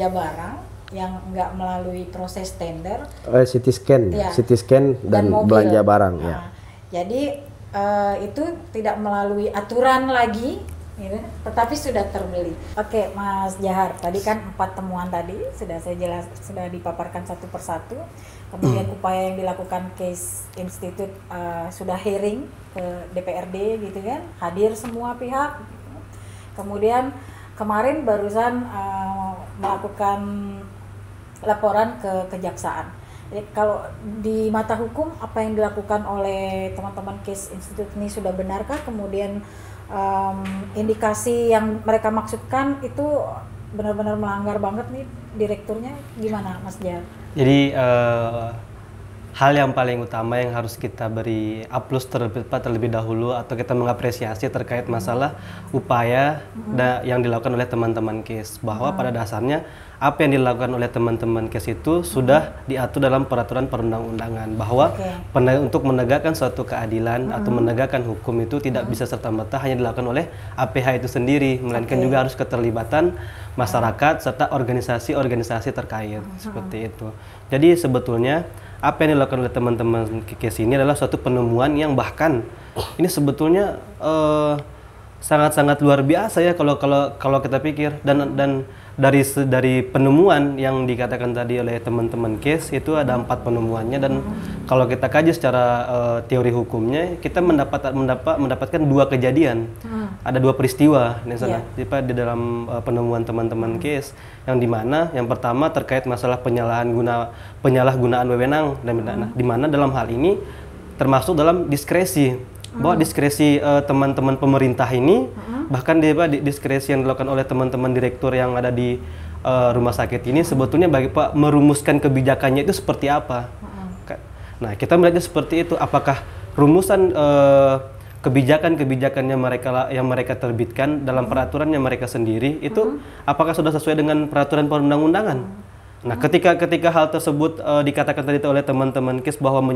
barang yang enggak melalui proses tender, CT scan dan belanja barang ya. Jadi itu tidak melalui aturan lagi, gitu, tetapi sudah terbeli. Oke, Mas Jahar, tadi kan 4 temuan tadi sudah dipaparkan satu persatu. Kemudian upaya yang dilakukan Case Institute sudah hearing ke DPRD, gitu kan, hadir semua pihak. Kemudian kemarin barusan melakukan laporan ke kejaksaan. Jadi kalau di mata hukum apa yang dilakukan oleh teman-teman Case Institute ini sudah benarkah? Kemudian indikasi yang mereka maksudkan itu benar-benar melanggar banget nih direkturnya, gimana Mas Jar? Jadi hal yang paling utama yang harus kita beri aplaus terlebih dahulu atau kita mengapresiasi terkait masalah upaya yang dilakukan oleh teman-teman Case, bahwa pada dasarnya apa yang dilakukan oleh teman-teman Case itu sudah diatur dalam peraturan perundang-undangan, bahwa untuk menegakkan suatu keadilan atau menegakkan hukum itu tidak bisa serta-merta hanya dilakukan oleh APH itu sendiri, melainkan juga harus keterlibatan masyarakat serta organisasi-organisasi terkait, seperti itu. Jadi sebetulnya apa yang dilakukan oleh teman-teman Case ini adalah suatu penemuan yang bahkan ini sebetulnya sangat-sangat luar biasa ya kalau kita pikir, dan dari penemuan yang dikatakan tadi oleh teman-teman case itu ada 4 penemuannya, dan kalau kita kaji secara teori hukumnya kita mendapatkan 2 kejadian, ada 2 peristiwa di sana di dalam penemuan teman-teman case, yang dimana yang pertama terkait masalah penyalahgunaan wewenang, dan dimana dalam hal ini termasuk dalam diskresi, bahwa diskresi teman-teman pemerintah ini bahkan diskresi yang dilakukan oleh teman-teman direktur yang ada di rumah sakit ini sebetulnya bagi Pak merumuskan kebijakannya itu seperti apa. Nah, kita melihatnya seperti itu, apakah rumusan kebijakan-kebijakan yang mereka terbitkan dalam peraturannya mereka sendiri itu apakah sudah sesuai dengan peraturan perundang-undangan. Nah, ketika hal tersebut dikatakan tadi oleh teman-teman KIS bahwa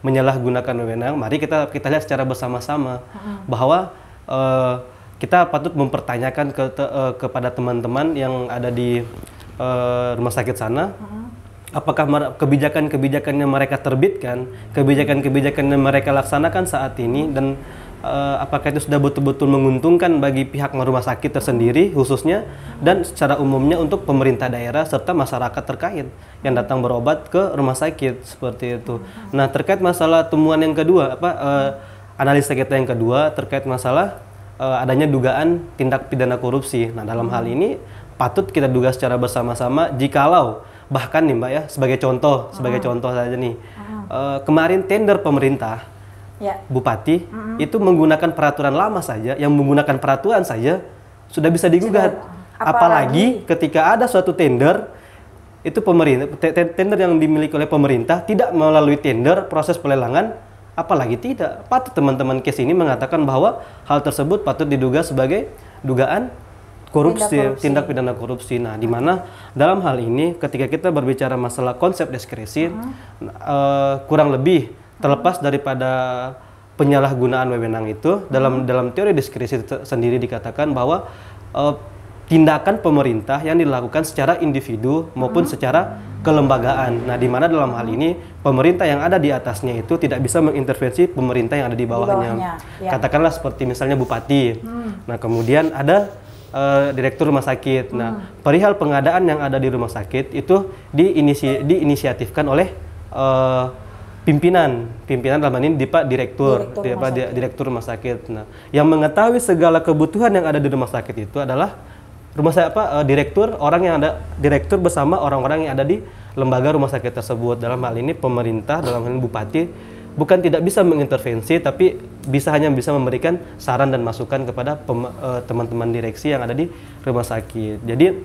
menyalahgunakan wewenang, mari kita lihat secara bersama-sama bahwa kita patut mempertanyakan kepada teman-teman yang ada di rumah sakit sana, apakah kebijakan-kebijakan yang mereka terbitkan, kebijakan-kebijakan yang mereka laksanakan saat ini, dan apakah itu sudah betul-betul menguntungkan bagi pihak rumah sakit tersendiri khususnya, dan secara umumnya untuk pemerintah daerah serta masyarakat terkait yang datang berobat ke rumah sakit, seperti itu. Nah, terkait masalah temuan yang kedua, analisa kita yang kedua terkait masalah adanya dugaan tindak pidana korupsi. Nah, dalam hal ini patut kita duga secara bersama-sama jikalau bahkan nih Mbak ya, sebagai contoh saja nih, kemarin tender pemerintah Bupati itu menggunakan peraturan lama saja, yang menggunakan peraturan saja sudah bisa digugat. Apalagi ketika ada suatu tender itu tender yang dimiliki oleh pemerintah tidak melalui tender proses pelelangan, apalagi tidak. Patut teman-teman KIS ini mengatakan bahwa hal tersebut patut diduga sebagai dugaan tindak pidana korupsi. Nah, di mana dalam hal ini ketika kita berbicara masalah konsep diskresi, kurang lebih terlepas daripada penyalahgunaan wewenang itu, dalam teori diskresi sendiri dikatakan bahwa tindakan pemerintah yang dilakukan secara individu maupun secara kelembagaan. Nah, di mana dalam hal ini pemerintah yang ada di atasnya itu tidak bisa mengintervensi pemerintah yang ada di bawahnya. Katakanlah seperti misalnya bupati. Nah, kemudian ada direktur rumah sakit. Nah, perihal pengadaan yang ada di rumah sakit itu diinisiatifkan oleh pimpinan dalam ini direktur rumah sakit. Nah, yang mengetahui segala kebutuhan yang ada di rumah sakit itu adalah direktur bersama orang-orang yang ada di lembaga rumah sakit tersebut. Dalam hal ini pemerintah, dalam hal ini bupati bukan tidak bisa mengintervensi, tapi hanya bisa memberikan saran dan masukan kepada teman-teman direksi yang ada di rumah sakit. Jadi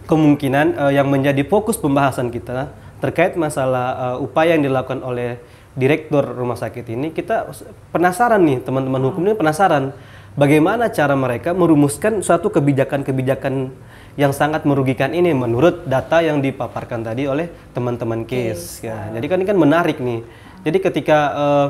kemungkinan yang menjadi fokus pembahasan kita terkait masalah upaya yang dilakukan oleh direktur rumah sakit ini, kita penasaran nih, teman-teman hukum ini penasaran bagaimana cara mereka merumuskan suatu kebijakan-kebijakan yang sangat merugikan ini menurut data yang dipaparkan tadi oleh teman-teman KIS. Ya, jadi ini kan menarik nih. Jadi ketika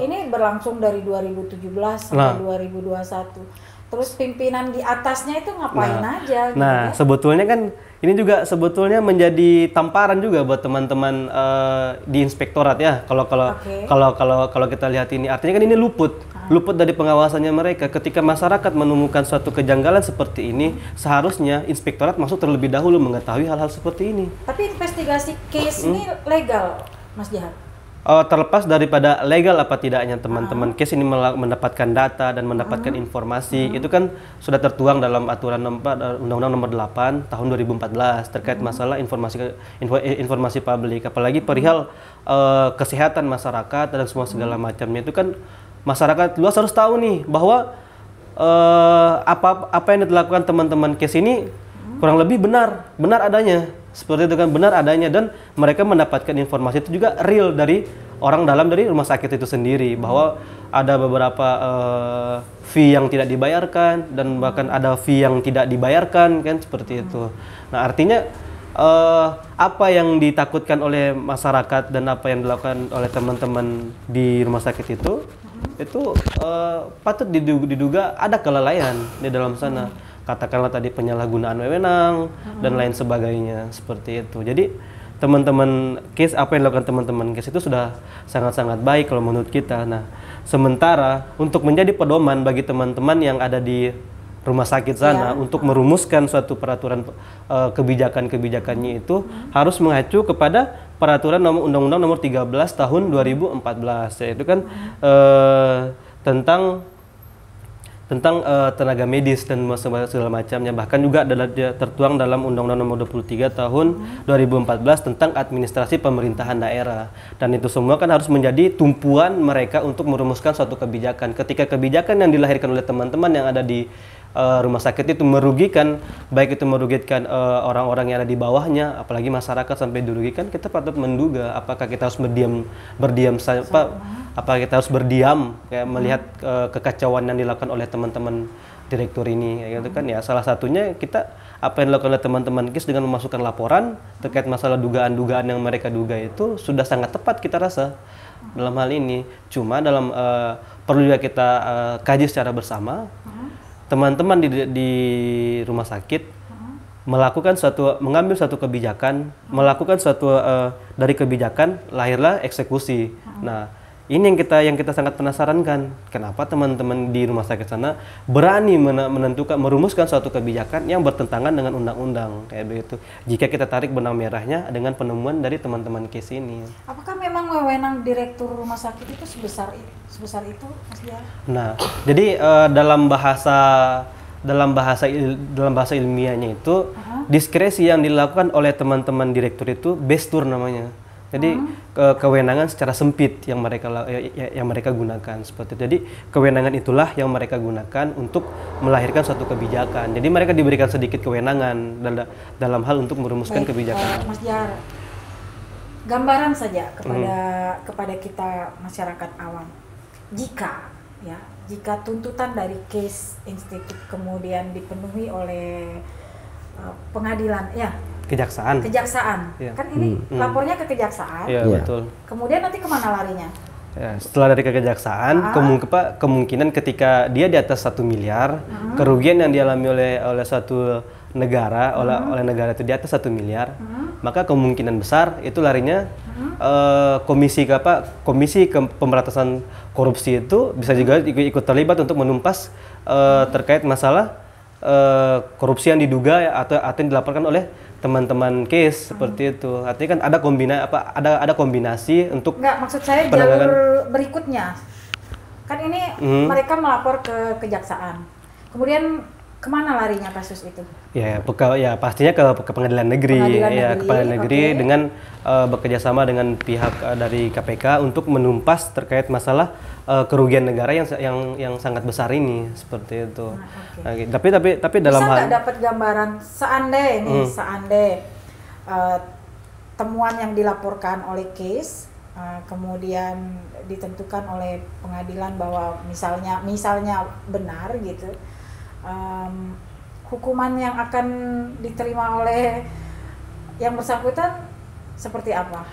ini berlangsung dari 2017 sampai 2021. Terus pimpinan di atasnya itu ngapain aja gitu. Nah, sebetulnya kan ini juga sebetulnya menjadi tamparan juga buat teman-teman di inspektorat ya. Kalau kita lihat ini, artinya kan ini luput dari pengawasannya mereka. Ketika masyarakat menemukan suatu kejanggalan seperti ini, seharusnya inspektorat masuk terlebih dahulu mengetahui hal-hal seperti ini. Tapi investigasi case ini legal, Mas Jahat? Terlepas daripada legal apa tidaknya teman-teman KIS ini mendapatkan data dan mendapatkan informasi, itu kan sudah tertuang dalam aturan Undang-Undang Nomor 8 tahun 2014 terkait masalah informasi publik, apalagi perihal kesehatan masyarakat dan semua segala macamnya. Itu kan masyarakat luas harus tahu nih bahwa apa yang dilakukan teman-teman KIS ini kurang lebih benar adanya. Seperti itu kan, benar adanya, dan mereka mendapatkan informasi itu juga real dari orang dalam dari rumah sakit itu sendiri, bahwa ada beberapa fee yang tidak dibayarkan dan bahkan ada fee yang tidak dibayarkan kan, seperti itu. Nah, artinya apa yang ditakutkan oleh masyarakat dan apa yang dilakukan oleh teman-teman di rumah sakit itu patut diduga ada kelalaian di dalam sana. Katakanlah tadi penyalahgunaan wewenang dan lain sebagainya, seperti itu. Jadi teman-teman KIS, apa yang dilakukan teman-teman KIS itu sudah sangat-sangat baik kalau menurut kita. Nah, sementara untuk menjadi pedoman bagi teman-teman yang ada di rumah sakit sana untuk merumuskan suatu peraturan kebijakan-kebijakannya itu harus mengacu kepada peraturan Undang-Undang Nomor 13 Tahun 2014, yaitu kan tentang tenaga medis dan segala macamnya, bahkan juga tertuang dalam Undang-Undang Nomor 23 Tahun 2014 tentang administrasi pemerintahan daerah, dan itu semua kan harus menjadi tumpuan mereka untuk merumuskan suatu kebijakan. Ketika kebijakan yang dilahirkan oleh teman-teman yang ada di rumah sakit itu merugikan, baik itu merugikan orang-orang yang ada di bawahnya, apalagi masyarakat sampai dirugikan, kita patut menduga apakah kita harus berdiam saja, apa kita harus berdiam kayak melihat kekacauan yang dilakukan oleh teman-teman direktur ini, ya gitu kan ya. Salah satunya kita apa yang dilakukan oleh teman-teman KIS dengan memasukkan laporan terkait masalah dugaan-dugaan yang mereka duga itu sudah sangat tepat kita rasa dalam hal ini. Cuma perlu juga kita kaji secara bersama. Teman-teman di rumah sakit mengambil suatu kebijakan, melakukan suatu dari kebijakan lahirlah eksekusi. Nah, ini yang kita sangat penasaran kan, kenapa teman-teman di rumah sakit sana berani merumuskan suatu kebijakan yang bertentangan dengan undang-undang kayak begitu. Jika kita tarik benang merahnya dengan penemuan dari teman-teman KIS ini. Apakah memang wewenang direktur rumah sakit itu sebesar itu, Mas Diar? Nah, jadi dalam bahasa ilmiahnya itu diskresi yang dilakukan oleh teman-teman direktur itu bestur namanya. Jadi kewenangan secara sempit yang mereka gunakan seperti itu. Jadi kewenangan itulah yang mereka gunakan untuk melahirkan suatu kebijakan. Jadi mereka diberikan sedikit kewenangan dalam hal untuk merumuskan kebijakan. Mas Jar, gambaran saja kepada kita masyarakat awam. Jika tuntutan dari case institut kemudian dipenuhi oleh pengadilan, kejaksaan. Ya. Kan ini lapornya ke kejaksaan. Iya, betul. Kemudian nanti kemana larinya? Ya, setelah dari kejaksaan, kemungkinan ketika dia di atas 1 miliar, kerugian yang dialami oleh suatu negara, oleh negara itu di atas 1 miliar, maka kemungkinan besar itu larinya komisi pemberantasan korupsi itu bisa juga ikut terlibat untuk menumpas terkait masalah korupsi yang diduga atau yang dilaporkan oleh teman-teman KIS seperti itu. Artinya kan ada kombinasi untuk maksud saya jalur berikutnya. Kan ini mereka melapor ke kejaksaan. Kemudian kemana larinya kasus itu? Ya pastinya ke pengadilan negeri. Ke pengadilan negeri dengan bekerjasama dengan pihak dari KPK untuk menumpas terkait masalah kerugian negara yang sangat besar ini seperti itu. Tapi dalam hal bisa dapat gambaran seandainya temuan yang dilaporkan oleh case kemudian ditentukan oleh pengadilan bahwa misalnya benar gitu, hukuman yang akan diterima oleh yang bersangkutan seperti apa?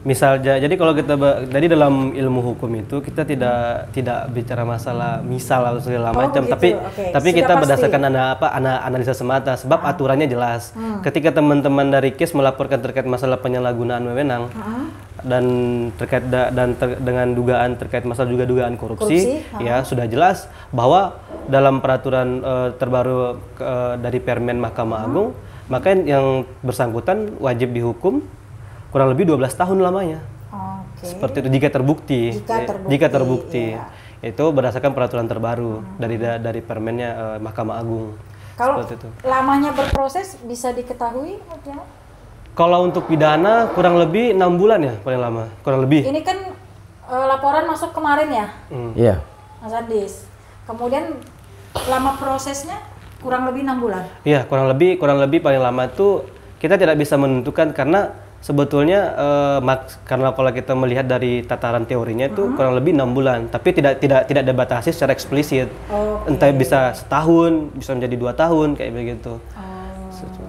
Misal, jadi kalau kita dari dalam ilmu hukum itu kita tidak bicara masalah misal atau segala macam, tapi kita berdasarkan analisa semata, sebab aturannya jelas. Ketika teman-teman dari KIS melaporkan terkait masalah penyalahgunaan wewenang dan dengan dugaan terkait masalah juga dugaan korupsi. Ya sudah jelas bahwa dalam peraturan terbaru dari Permen Mahkamah Agung, maka yang bersangkutan wajib dihukum kurang lebih 12 tahun lamanya. Seperti itu jika terbukti. Iya. Itu berdasarkan peraturan terbaru dari permennya Mahkamah Agung. Kalau lamanya berproses bisa diketahui? Kalau untuk pidana kurang lebih 6 bulan ya paling lama, kurang lebih. Ini kan laporan masuk kemarin ya? Iya. Mas Andis. Kemudian lama prosesnya kurang lebih 6 bulan? Iya, kurang lebih paling lama itu kita tidak bisa menentukan karena sebetulnya karena kalau kita melihat dari tataran teorinya itu kurang lebih 6 bulan, tapi tidak dibatasi secara eksplisit. Entah bisa setahun, bisa menjadi 2 tahun kayak begitu.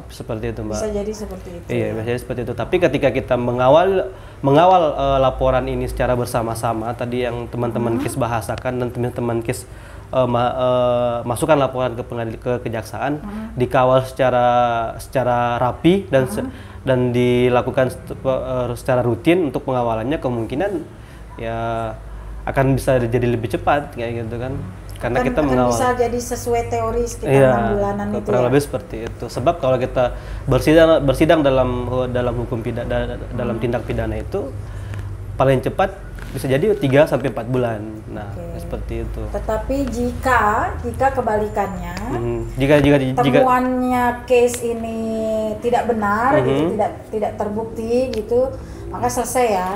Seperti itu, Mbak. Bisa jadi seperti itu. Iya, bisa jadi seperti itu. Tapi ketika kita mengawal laporan ini secara bersama-sama, tadi yang teman-teman KIS bahasakan dan teman-teman KIS masukkan laporan ke kejaksaan, dikawal secara rapi dan dilakukan secara rutin untuk pengawalannya, kemungkinan ya akan bisa jadi lebih cepat kayak gitu kan. karena kita akan mengawal. bisa jadi sesuai teori sekitar Iya, 6 bulanan itu kurang ya. lebih seperti itu. Sebab kalau kita bersidang dalam hukum pidana, dalam tindak pidana itu paling cepat bisa jadi 3 sampai 4 bulan. Nah, seperti itu. Tetapi jika kebalikannya, Jika temuannya case ini tidak benar, gitu, tidak terbukti gitu, maka selesai ya.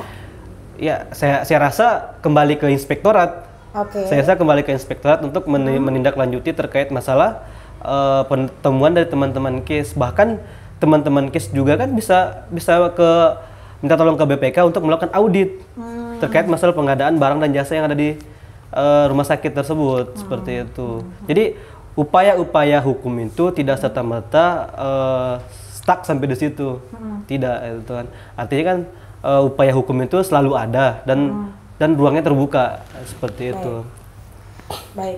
ya saya rasa kembali ke inspektorat. Oke. Saya rasa kembali ke inspektorat untuk menindaklanjuti terkait masalah temuan dari teman-teman case. Bahkan teman-teman case juga kan bisa minta tolong ke BPK untuk melakukan audit terkait masalah pengadaan barang dan jasa yang ada di rumah sakit tersebut, seperti itu. Jadi upaya-upaya hukum itu tidak serta-merta stuck sampai di situ, tidak, itu kan. Artinya kan upaya hukum itu selalu ada dan ruangnya terbuka, seperti itu. Baik,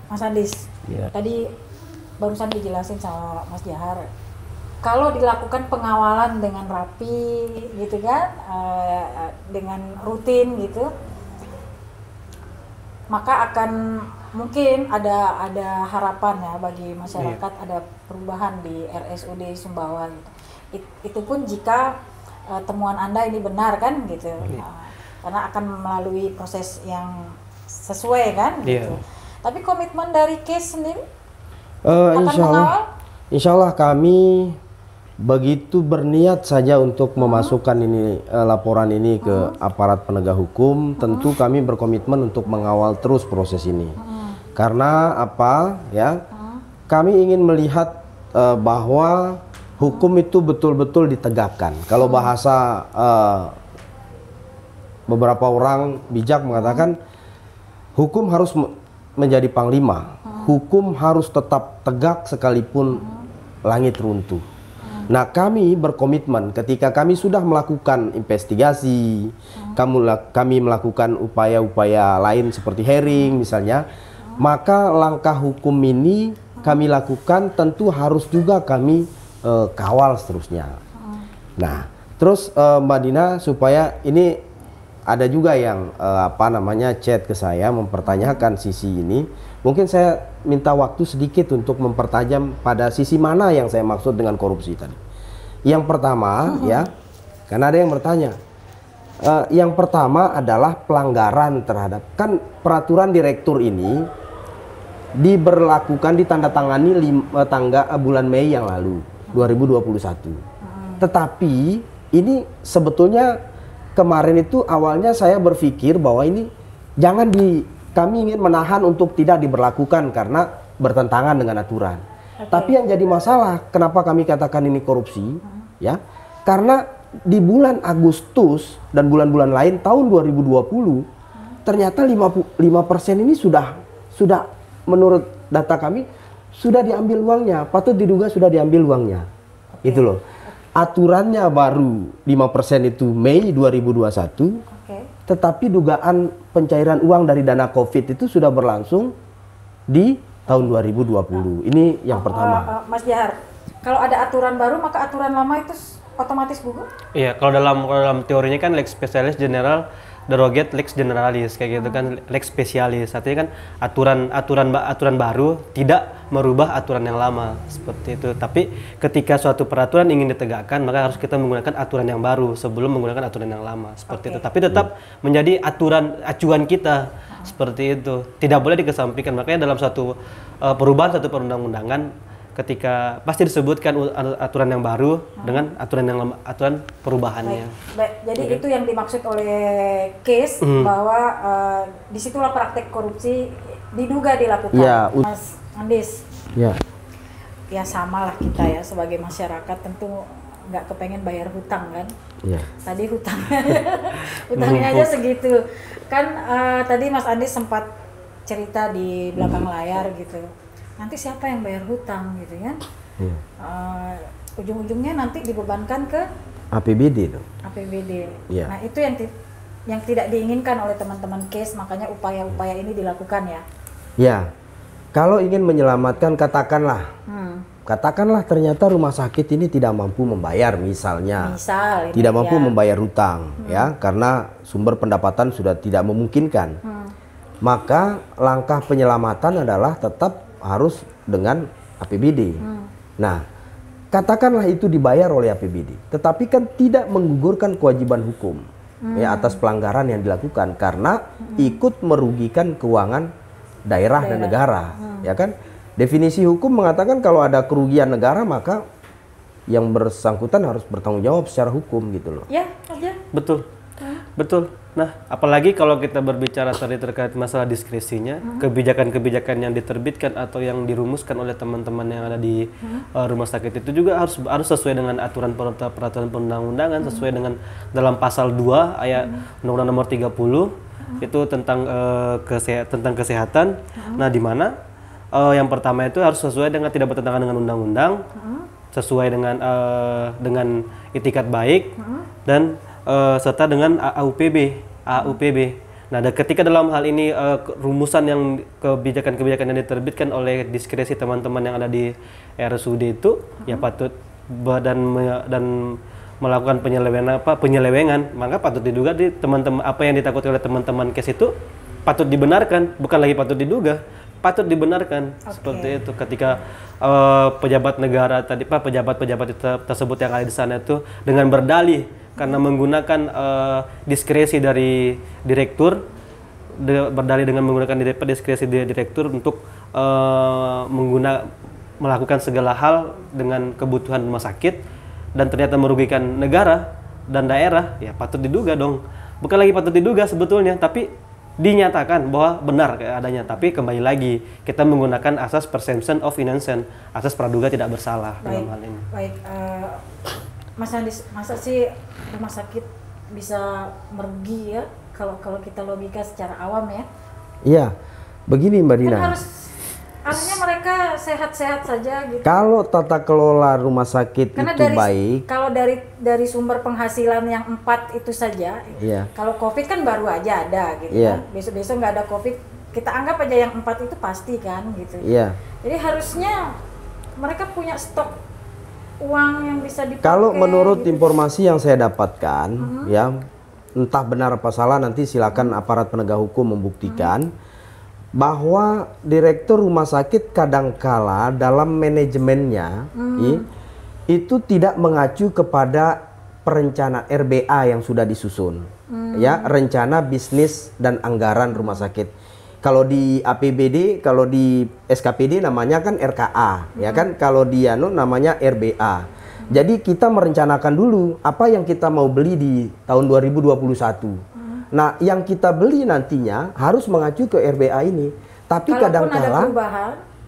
Mas Andis, Ya. tadi barusan dijelasin sama Mas Jahar, kalau dilakukan pengawalan dengan rapi, gitu kan, dengan rutin gitu, maka akan mungkin ada harapan ya bagi masyarakat, ada perubahan di RSUD Sumbawa gitu. Itu pun jika temuan Anda ini benar kan gitu, karena akan melalui proses yang sesuai kan gitu. Tapi komitmen dari case sendiri akan mengawal? Insya Allah kami begitu berniat saja untuk memasukkan ini laporan ini ke aparat penegak hukum. Tentu kami berkomitmen untuk mengawal terus proses ini. Karena apa ya? Kami ingin melihat bahwa hukum itu betul-betul ditegakkan. Kalau bahasa beberapa orang bijak mengatakan hukum harus menjadi panglima. Hukum harus tetap tegak sekalipun langit runtuh. Nah, kami berkomitmen ketika kami sudah melakukan investigasi, kami melakukan upaya-upaya lain seperti hearing misalnya, maka langkah hukum ini kami lakukan tentu harus juga kami kawal seterusnya. Nah, terus Mbak Dina, supaya ini ada juga yang chat ke saya mempertanyakan sisi ini. Mungkin saya minta waktu sedikit untuk mempertajam pada sisi mana yang saya maksud dengan korupsi tadi. Yang pertama ya, karena ada yang bertanya. Yang pertama adalah pelanggaran terhadap, kan peraturan direktur ini ditandatangani bulan Mei yang lalu 2021. Tetapi ini sebetulnya kemarin itu awalnya saya berpikir bahwa ini kami ingin menahan untuk tidak diberlakukan karena bertentangan dengan aturan. Tapi yang jadi masalah, kenapa kami katakan ini korupsi, ya? Karena di bulan Agustus dan bulan-bulan lain tahun 2020, ternyata 5% ini sudah menurut data kami sudah diambil uangnya, patut diduga sudah diambil uangnya. Itu loh. Aturannya baru 5% itu Mei 2021. Tetapi dugaan pencairan uang dari dana COVID itu sudah berlangsung di tahun 2020. Ini yang pertama. Mas Jahar, kalau ada aturan baru maka aturan lama itu otomatis gugur? Iya, kalau dalam teorinya kan lex specialis general derogat lex generalis, kayak gitu kan, lex spesialis. Artinya kan aturan baru tidak merubah aturan yang lama, seperti itu. Tapi ketika suatu peraturan ingin ditegakkan, maka harus kita menggunakan aturan yang baru sebelum menggunakan aturan yang lama, seperti itu. Tapi tetap menjadi acuan kita, seperti itu. Tidak boleh dikesampingkan. Makanya dalam satu perubahan satu perundang-undangan, ketika pasti disebutkan aturan yang baru dengan aturan perubahannya. Baik. Jadi itu yang dimaksud oleh case bahwa disitulah praktek korupsi diduga dilakukan. Ya, Mas Andis. Ya. Ya sama lah kita ya sebagai masyarakat tentu nggak kepengen bayar hutang kan. Ya. Tadi hutangnya aja segitu kan. Tadi Mas Andis sempat cerita di belakang layar gitu. Nanti siapa yang bayar hutang gitu ya? Ujung-ujungnya nanti dibebankan ke APBD dong. APBD. Ya. Nah itu yang tidak diinginkan oleh teman-teman case, makanya upaya-upaya ini dilakukan ya. Ya, kalau ingin menyelamatkan katakanlah ternyata rumah sakit ini tidak mampu membayar misalnya. Tidak mampu membayar hutang ya, karena sumber pendapatan sudah tidak memungkinkan. maka langkah penyelamatan adalah tetap harus dengan APBD. Nah, katakanlah itu dibayar oleh APBD, tetapi kan tidak menggugurkan kewajiban hukum ya atas pelanggaran yang dilakukan karena ikut merugikan keuangan daerah dan negara, ya kan? Definisi hukum mengatakan kalau ada kerugian negara maka yang bersangkutan harus bertanggung jawab secara hukum gitu loh. Ya, aja. Betul. Betul. Nah, apalagi kalau kita berbicara tadi terkait masalah diskresinya, kebijakan-kebijakan yang diterbitkan atau yang dirumuskan oleh teman-teman yang ada di rumah sakit itu juga harus sesuai dengan aturan peraturan perundang-undangan, sesuai dengan dalam pasal 2 ayat Undang-Undang Nomor 30 itu tentang kesehatan. Nah, di mana yang pertama itu harus sesuai dengan tidak bertentangan dengan undang-undang, sesuai dengan itikat baik dan serta dengan AUPB. Nah, ketika dalam hal ini rumusan yang kebijakan-kebijakan yang diterbitkan oleh diskresi teman-teman yang ada di RSUD itu ya patut dan melakukan penyelewengan, maka patut diduga di teman-teman apa yang ditakuti oleh teman-teman kes itu patut dibenarkan, bukan lagi patut diduga, patut dibenarkan. Seperti itu ketika pejabat negara tadi pejabat-pejabat tersebut yang ada di sana itu dengan berdalih karena menggunakan diskresi dari direktur, berdalih dengan menggunakan diskresi dari direktur untuk melakukan segala hal dengan kebutuhan rumah sakit dan ternyata merugikan negara dan daerah, ya patut diduga dong. Bukan lagi patut diduga sebetulnya, tapi dinyatakan bahwa benar adanya. Tapi kembali lagi kita menggunakan asas presumption of innocence, asas praduga tidak bersalah dalam hal ini. Baik, Mas Andis, masa sih rumah sakit bisa merugi ya kalau kita logika secara awam ya? Iya, begini Mbak Dina. Kan harusnya mereka sehat-sehat saja gitu. Kalau tata kelola rumah sakit karena itu baik. Kalau dari sumber penghasilan yang 4 itu saja, kalau COVID kan baru aja ada gitu kan. Besok-besok nggak ada COVID, kita anggap aja yang 4 itu pasti kan gitu. Jadi harusnya mereka punya stok uang yang bisa dipakai. Kalau menurut informasi yang saya dapatkan, ya entah benar apa salah nanti silakan aparat penegak hukum membuktikan bahwa direktur rumah sakit kadangkala dalam manajemennya itu tidak mengacu kepada perencanaan RBA yang sudah disusun, ya rencana bisnis dan anggaran rumah sakit. Kalau di APBD, kalau di SKPD namanya kan RKA, ya kan? Kalau di namanya RBA. Jadi kita merencanakan dulu apa yang kita mau beli di tahun 2021. Nah, yang kita beli nantinya harus mengacu ke RBA ini. Tapi kadangkala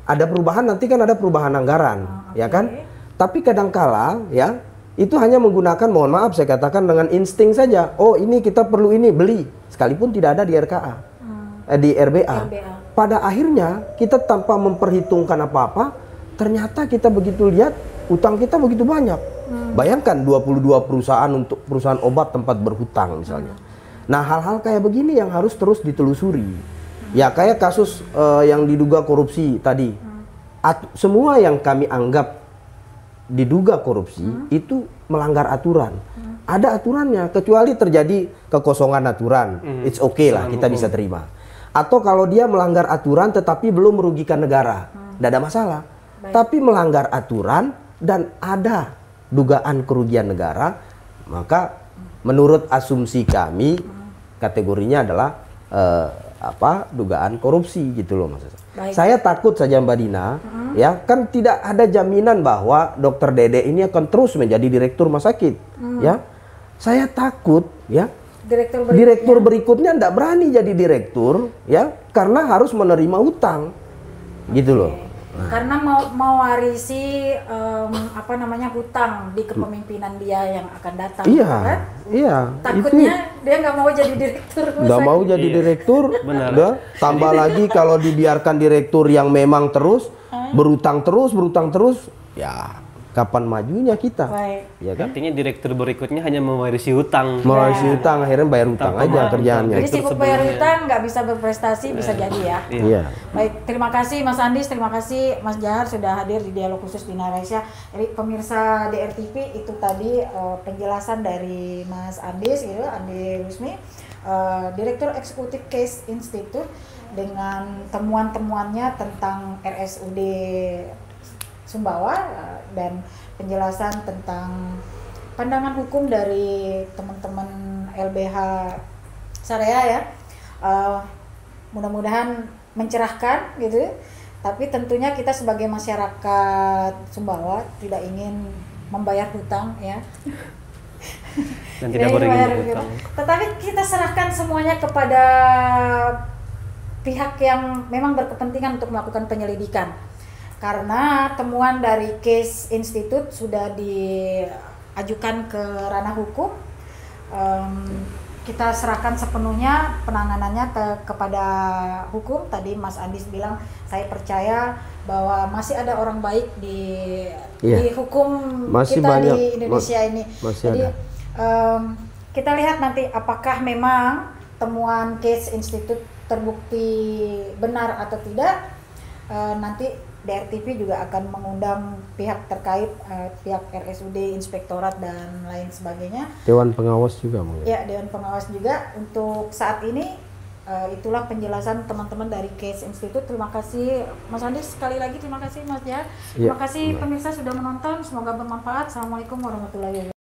ada perubahan, nanti kan ada perubahan anggaran, ya kan? Tapi kadangkala ya itu hanya menggunakan, mohon maaf saya katakan dengan insting saja. Oh, ini kita perlu ini beli, sekalipun tidak ada di RKA. Di RBA. Pada akhirnya kita tanpa memperhitungkan apa-apa, ternyata kita begitu lihat utang kita begitu banyak. Bayangkan 22 perusahaan untuk perusahaan obat tempat berhutang misalnya. Nah, hal-hal kayak begini yang harus terus ditelusuri. Ya kayak kasus yang diduga korupsi tadi. Semua yang kami anggap diduga korupsi itu melanggar aturan. Ada aturannya, kecuali terjadi kekosongan aturan. It's okay lah, kita bisa terima. Atau kalau dia melanggar aturan tetapi belum merugikan negara, tidak ada masalah. Tapi melanggar aturan dan ada dugaan kerugian negara, maka menurut asumsi kami kategorinya adalah dugaan korupsi gitu loh Mas. Saya takut saja Mbak Dina, ya kan tidak ada jaminan bahwa Dokter Dede ini akan terus menjadi direktur rumah sakit, ya. Saya takut, ya. Direktur berikutnya tidak berani jadi direktur, ya, karena harus menerima utang, gitu loh. Nah. Karena mau warisi hutang di kepemimpinan dia yang akan datang. Iya, kan? Iya. Takutnya dia nggak mau jadi direktur. Nggak mau jadi direktur, udah. Tambah lagi kalau dibiarkan direktur yang memang terus berutang terus, ya. Kapan majunya kita? Ya kan? Artinya direktur berikutnya hanya mewarisi hutang. Mewarisi hutang, akhirnya bayar hutang aja kerjaannya. Jadi sibuk bayar hutang, nggak bisa berprestasi, bisa jadi ya. Iya. Baik, terima kasih Mas Andis, terima kasih Mas Jahar sudah hadir di Dialog Khusus Bina Raisya. Jadi pemirsa DRTV itu tadi penjelasan dari Mas Andis, gitu, Andi Rusmi. Direktur Eksekutif Case Institute dengan temuan-temuannya tentang RSUD Sumbawa dan penjelasan tentang pandangan hukum dari teman-teman LBH Syariah ya. Mudah-mudahan mencerahkan gitu. Tapi tentunya kita sebagai masyarakat Sumbawa tidak ingin membayar hutang ya. Dan tidak berbayar hutang. Tetapi kita serahkan semuanya kepada pihak yang memang berkepentingan untuk melakukan penyelidikan. Karena temuan dari Case Institute sudah diajukan ke ranah hukum, kita serahkan sepenuhnya penanganannya kepada hukum. Tadi Mas Andis bilang, saya percaya bahwa masih ada orang baik di hukum masih kita banyak, di Indonesia ini. Jadi kita lihat nanti apakah memang temuan Case Institute terbukti benar atau tidak. Nanti DRTV juga akan mengundang pihak terkait, pihak RSUD, inspektorat dan lain sebagainya. Dewan pengawas juga mungkin. Ya, Dewan pengawas juga. Untuk saat ini itulah penjelasan teman-teman dari Case Institute. Terima kasih Mas Andi, sekali lagi terima kasih Mas Jah. Terima kasih pemirsa sudah menonton, semoga bermanfaat. Assalamualaikum warahmatullahi wabarakatuh.